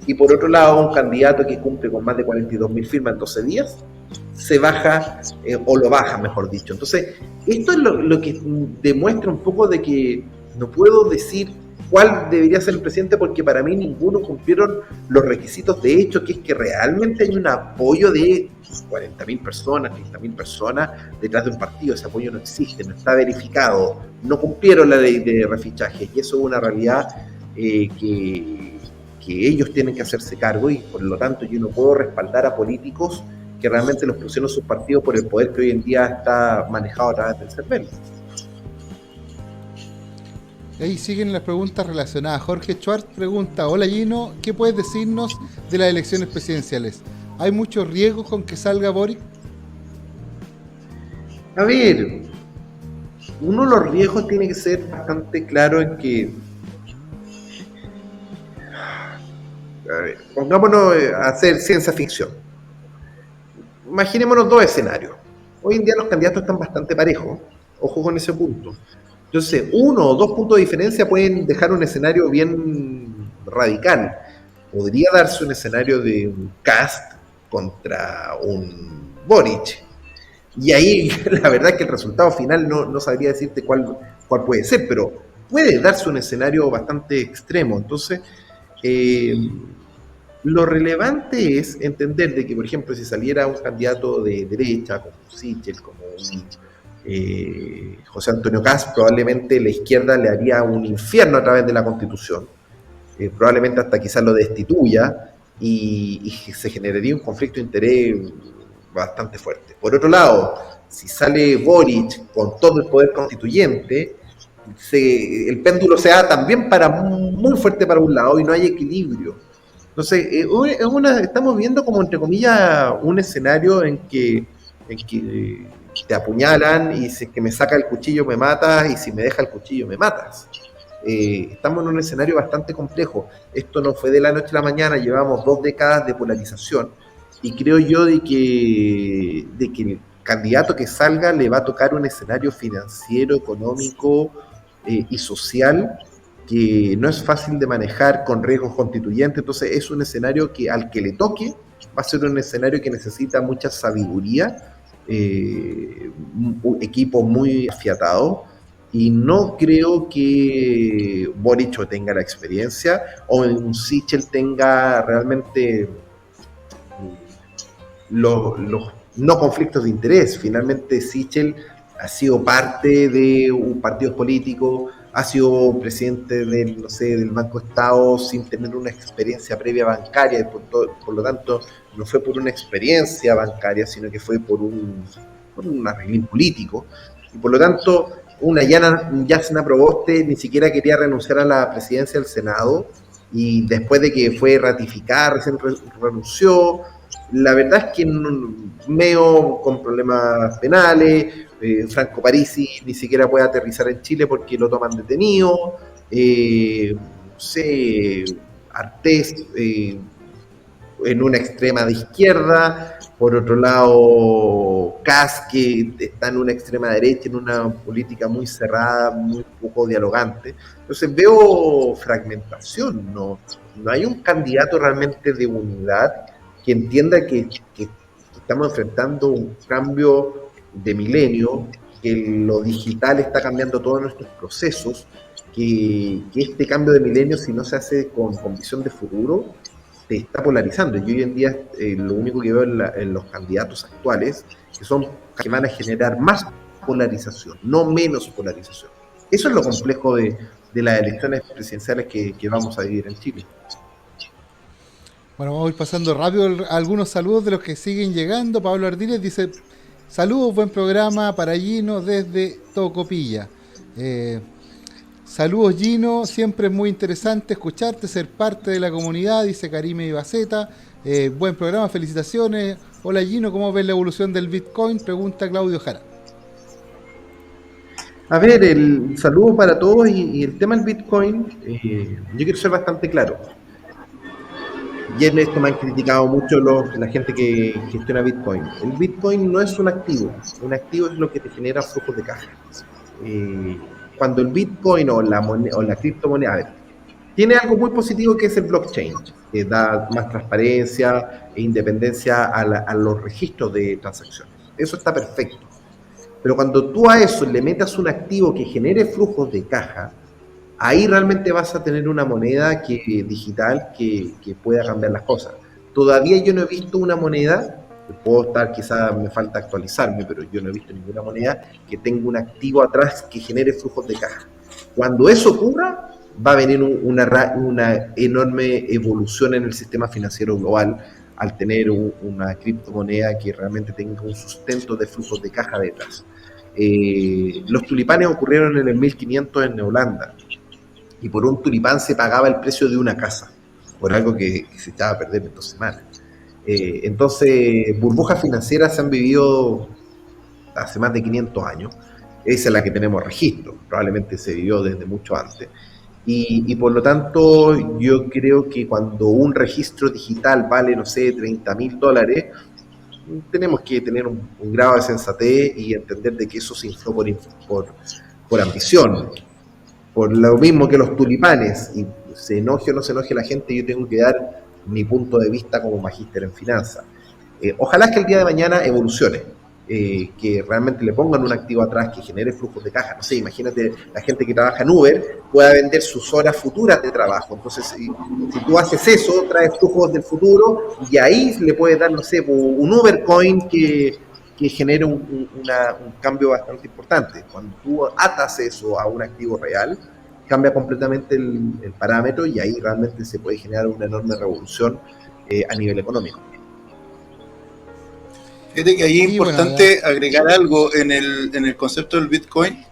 Speaker 3: Y por otro lado, un candidato que cumple con más de 42.000 firmas en 12 días, se baja, o lo baja, mejor dicho. Entonces, esto es lo que demuestra un poco de que no puedo decir cuál debería ser el presidente, porque para mí ninguno cumplieron los requisitos de hecho, que es que realmente hay un apoyo de 40.000 personas, 30.000 personas detrás de un partido. Ese apoyo no existe, no está verificado, no cumplieron la ley de refichaje, y eso es una realidad que ellos tienen que hacerse cargo, y por lo tanto yo no puedo respaldar a políticos que realmente los pusieron sus partidos por el poder que hoy en día está manejado a través del CERVEL.
Speaker 1: Ahí siguen las preguntas relacionadas. Jorge Schwartz pregunta: hola Gino, ¿qué puedes decirnos de las elecciones presidenciales? ¿Hay muchos riesgos con que salga Boric?
Speaker 3: A ver, uno de los riesgos tiene que ser bastante claro en que, a ver, pongámonos a hacer ciencia ficción. Imaginémonos dos escenarios. Hoy en día los candidatos están bastante parejos, ojo con ese punto. Entonces, 1 o 2 puntos de diferencia pueden dejar un escenario bien radical. Podría darse un escenario de un Kast contra un Boric. Y ahí la verdad es que el resultado final no sabría decirte cuál puede ser, pero puede darse un escenario bastante extremo. Entonces, lo relevante es entender de que, por ejemplo, si saliera un candidato de derecha, como Sichel, como José Antonio Kast, probablemente la izquierda le haría un infierno a través de la Constitución, probablemente hasta quizás lo destituya, y se generaría un conflicto de interés bastante fuerte. Por otro lado, si sale Boric con todo el poder constituyente, el péndulo se da también muy fuerte para un lado y no hay equilibrio. Entonces, estamos viendo como, entre comillas, un escenario en que te apuñalan, y si es que me saca el cuchillo me matas, y si me deja el cuchillo me matas. Estamos en un escenario bastante complejo. Esto no fue de la noche a la mañana, llevamos 2 décadas de polarización, y creo yo de que el candidato que salga le va a tocar un escenario financiero, económico y social que no es fácil de manejar, con riesgos constituyentes. Entonces es un escenario que al que le toque va a ser un escenario que necesita mucha sabiduría, un equipo muy afiatado, y no creo que Boric tenga la experiencia, o un Sichel tenga realmente los no conflictos de interés. Finalmente Sichel ha sido parte de un partido político, ha sido presidente del Banco Estado sin tener una experiencia previa bancaria, y por lo tanto no fue por una experiencia bancaria, sino que fue por un arreglín político. Y por lo tanto, una Yasna Proboste ni siquiera quería renunciar a la presidencia del Senado, y después de que fue ratificada, recién renunció. La verdad es que medio con problemas penales. Franco Parisi ni siquiera puede aterrizar en Chile porque lo toman detenido. Artés en una extrema de izquierda. Por otro lado, Kast, que está en una extrema derecha, en una política muy cerrada, muy poco dialogante. Entonces veo fragmentación, no hay un candidato realmente de unidad que entienda que estamos enfrentando un cambio de milenio, que lo digital está cambiando todos nuestros procesos, que este cambio de milenio, si no se hace con visión de futuro, te está polarizando. Y hoy en día lo único que veo en los candidatos actuales, que van a generar más polarización, no menos polarización. Eso es lo complejo de las elecciones presidenciales que vamos a vivir en Chile.
Speaker 1: Bueno, vamos a ir pasando rápido algunos saludos de los que siguen llegando. Pablo Ardiles dice: saludos, buen programa para Gino desde Tocopilla. Saludos, Gino, siempre es muy interesante escucharte, ser parte de la comunidad, dice Karime Ibaceta. Buen programa, felicitaciones. Hola, Gino, ¿cómo ves la evolución del Bitcoin? Pregunta Claudio Jara.
Speaker 3: A ver, el saludo para todos y el tema del Bitcoin, yo quiero ser bastante claro. Y en esto me han criticado mucho la gente que gestiona Bitcoin. El Bitcoin no es un activo es lo que te genera flujos de caja. Cuando el Bitcoin o la criptomoneda, a ver, tiene algo muy positivo que es el blockchain, que da más transparencia e independencia a los registros de transacciones. Eso está perfecto. Pero cuando tú a eso le metas un activo que genere flujos de caja, ahí realmente vas a tener una moneda digital que pueda cambiar las cosas. Todavía yo no he visto una moneda, puedo estar, quizás me falta actualizarme, pero yo no he visto ninguna moneda que tenga un activo atrás que genere flujos de caja. Cuando eso ocurra, va a venir una enorme evolución en el sistema financiero global al tener una criptomoneda que realmente tenga un sustento de flujos de caja detrás. Los tulipanes ocurrieron en el 1500 en Holanda, y por un tulipán se pagaba el precio de una casa, por algo que se echaba a perder en 2 semanas. Entonces, burbujas financieras se han vivido hace más de 500 años, esa es la que tenemos registro, probablemente se vivió desde mucho antes, y por lo tanto yo creo que cuando un registro digital vale, no sé, $30,000, tenemos que tener un grado de sensatez y entender de que eso se infló por ambición, por lo mismo que los tulipanes, y se enoje o no se enoje la gente, yo tengo que dar mi punto de vista como magíster en finanzas. Ojalá que el día de mañana evolucione, que realmente le pongan un activo atrás que genere flujos de caja. No sé, imagínate la gente que trabaja en Uber pueda vender sus horas futuras de trabajo. Entonces, si tú haces eso, traes flujos del futuro y ahí le puedes dar, no sé, un Uber Coin que genere un cambio bastante importante. Cuando tú atas eso a un activo real, cambia completamente el parámetro y ahí realmente se puede generar una enorme revolución a nivel económico.
Speaker 2: Fíjate que ahí es importante agregar algo en el concepto del Bitcoin.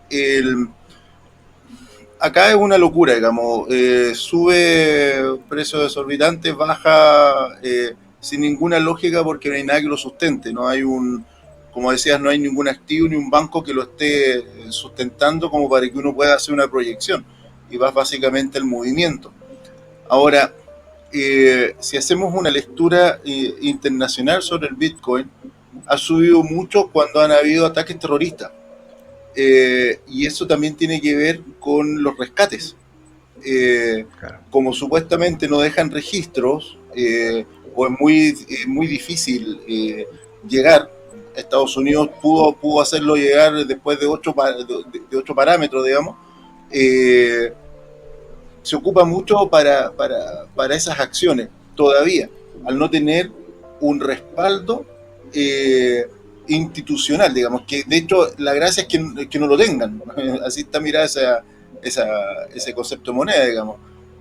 Speaker 2: Acá es una locura, digamos. Sube precio desorbitante, baja sin ninguna lógica porque no hay nada que lo sustente. No hay como decías, no hay ningún activo ni un banco que lo esté sustentando como para que uno pueda hacer una proyección. Y vas básicamente el movimiento. Ahora, si hacemos una lectura internacional sobre el Bitcoin, ha subido mucho cuando han habido ataques terroristas. Y eso también tiene que ver con los rescates. Claro. Como supuestamente no dejan registros, o es muy difícil llegar, Estados Unidos pudo hacerlo llegar después de 8 parámetros, digamos. Se ocupa mucho para esas acciones todavía, al no tener un respaldo institucional, digamos, que de hecho la gracia es que no lo tengan. Así está mirada ese concepto de moneda, digamos,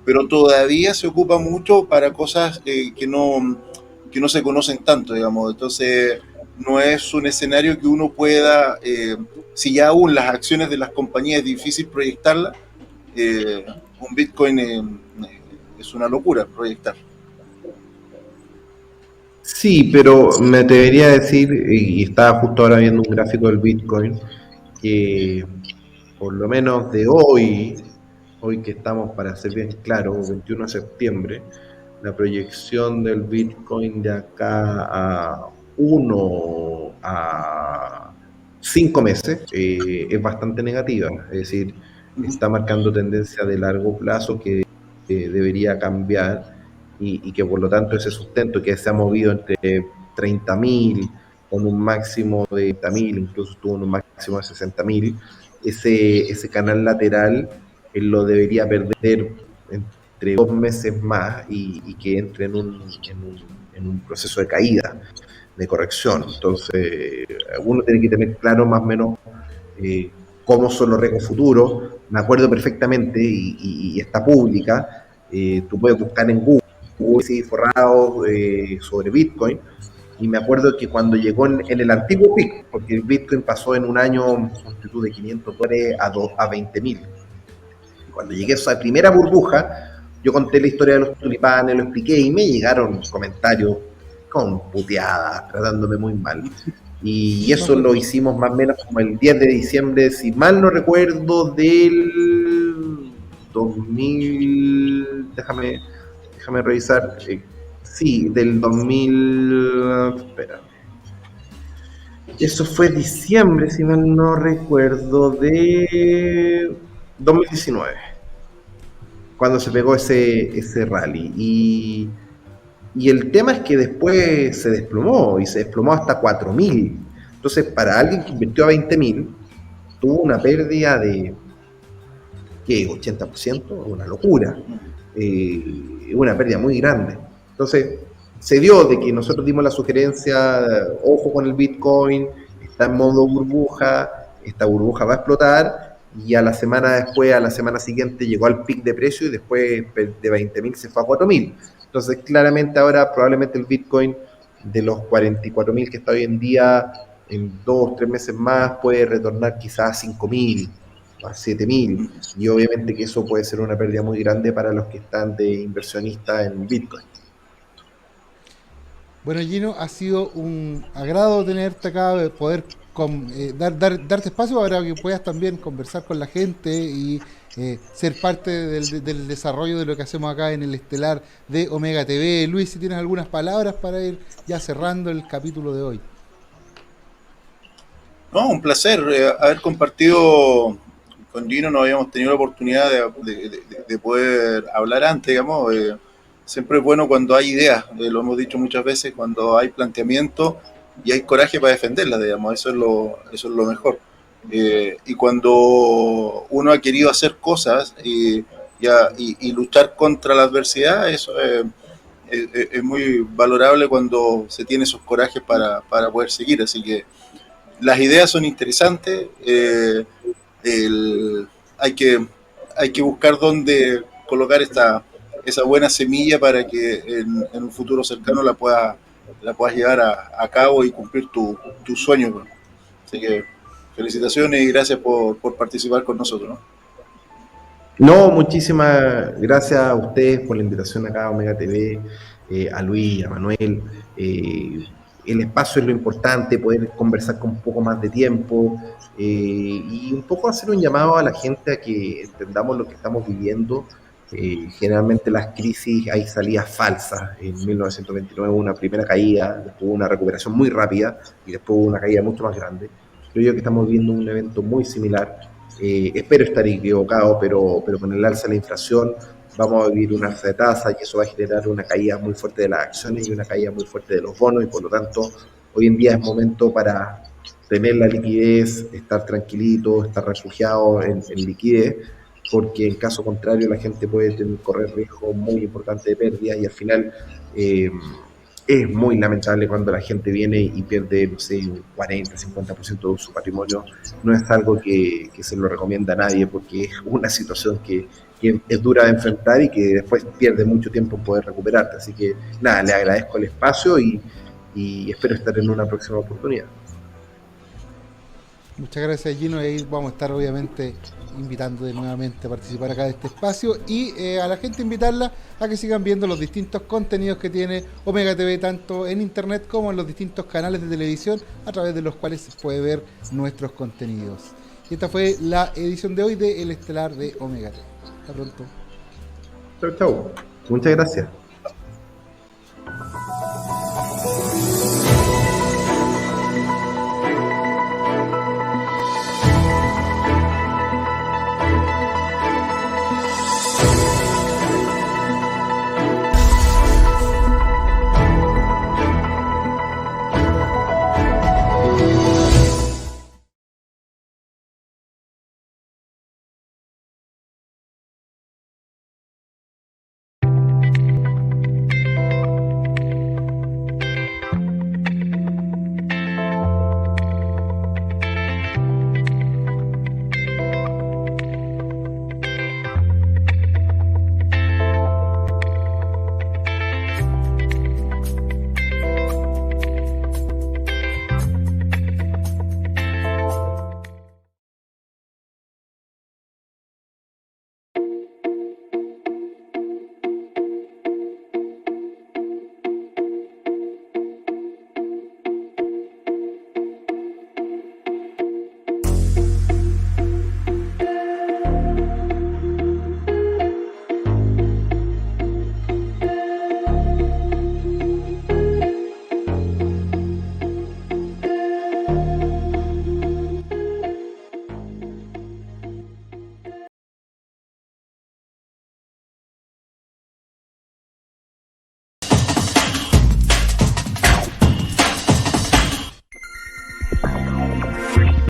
Speaker 2: pero todavía se ocupa mucho para cosas que no se conocen tanto, digamos. Entonces no es un escenario que uno pueda, si ya aún las acciones de las compañías es difícil proyectarlas, un Bitcoin es una locura proyectar.
Speaker 3: Sí, pero me atrevería a decir, y estaba justo ahora viendo un gráfico del Bitcoin, que por lo menos de hoy que estamos, para ser bien claro, 21 de septiembre, la proyección del Bitcoin de acá a 5 meses es bastante negativa, es decir, está marcando tendencia de largo plazo que debería cambiar y que por lo tanto ese sustento que se ha movido entre 30,000 con un máximo de 30.000, incluso estuvo en un máximo de 60.000. Ese canal lateral él lo debería perder entre 2 meses más y que entre en un proceso de caída, de corrección. Entonces, uno tiene que tener claro más o menos eh, cómo son los riesgos futuros. Me acuerdo perfectamente, y está pública, tú puedes buscar en Google, sí, forrados sobre Bitcoin, y me acuerdo que cuando llegó en el antiguo pic, porque el Bitcoin pasó en un año multitud de $500 a 20.000. Y cuando llegué a esa primera burbuja, yo conté la historia de los tulipanes, lo expliqué y me llegaron comentarios con puteadas, tratándome muy mal. Y eso lo hicimos más o menos como el 10 de diciembre, si mal no recuerdo, del 2000, déjame revisar, sí, del 2000, espera. Eso fue diciembre, si mal no recuerdo, de 2019, cuando se pegó ese rally. Y el tema es que después se desplomó, y se desplomó hasta 4.000. Entonces, para alguien que invirtió a 20.000, tuvo una pérdida de, ¿qué? 80%, una locura. Una pérdida muy grande. Entonces, se dio de que nosotros dimos la sugerencia, ojo con el Bitcoin, está en modo burbuja, esta burbuja va a explotar, y a la semana después, a la semana siguiente, llegó al pic de precio y después de 20.000 se fue a 4.000. Entonces, claramente ahora probablemente el Bitcoin de los 44.000 que está hoy en día, en 2 o 3 meses más puede retornar quizás a 5.000, a 7.000, y obviamente que eso puede ser una pérdida muy grande para los que están de inversionistas en Bitcoin.
Speaker 1: Bueno, Gino, ha sido un agrado tenerte acá, poder darte espacio para que puedas también conversar con la gente y ser parte del desarrollo de lo que hacemos acá en el estelar de Omega TV. Luis, si tienes algunas palabras para ir ya cerrando el capítulo de hoy.
Speaker 2: No, un placer haber compartido con Gino. No habíamos tenido la oportunidad de poder hablar antes, digamos. Siempre es bueno cuando hay ideas, lo hemos dicho muchas veces, cuando hay planteamiento y hay coraje para defenderlas, digamos. Eso es lo mejor. Y cuando uno ha querido hacer cosas y luchar contra la adversidad, eso es muy valorable cuando se tiene esos corajes para poder seguir. Así que las ideas son interesantes, el, hay, que, hay que buscar dónde colocar esa buena semilla para que en un futuro cercano la puedas llevar a cabo y cumplir tu sueño. Bueno. Así que felicitaciones y gracias por participar con nosotros, ¿no?
Speaker 3: No, muchísimas gracias a ustedes por la invitación acá a Omega TV, a Luis, a Manuel. El espacio es lo importante, poder conversar con un poco más de tiempo, y un poco hacer un llamado a la gente a que entendamos lo que estamos viviendo. Generalmente las crisis hay salidas falsas. En 1929 hubo una primera caída, después hubo una recuperación muy rápida y después hubo una caída mucho más grande. Creo yo que estamos viendo un evento muy similar. Espero estar equivocado, pero con el alza de la inflación vamos a vivir una alza de tasa, y eso va a generar una caída muy fuerte de las acciones y una caída muy fuerte de los bonos, y por lo tanto hoy en día es momento para tener la liquidez, estar tranquilito, estar refugiado en liquidez, porque en caso contrario la gente puede correr riesgo muy importante de pérdida, y al final es muy lamentable cuando la gente viene y pierde, no sé, un 40-50% de su patrimonio. No es algo que se lo recomienda a nadie, porque es una situación que es dura de enfrentar y que después pierde mucho tiempo en poder recuperarte. Así que nada, le agradezco el espacio y espero estar en una próxima oportunidad.
Speaker 1: Muchas gracias, Gino, y ahí vamos a estar obviamente invitando nuevamente a participar acá de este espacio, y a la gente invitarla a que sigan viendo los distintos contenidos que tiene Omega TV, tanto en internet como en los distintos canales de televisión a través de los cuales se puede ver nuestros contenidos. Y esta fue la edición de hoy de El Estelar de Omega TV. Hasta pronto.
Speaker 3: Chau, chau. Muchas gracias.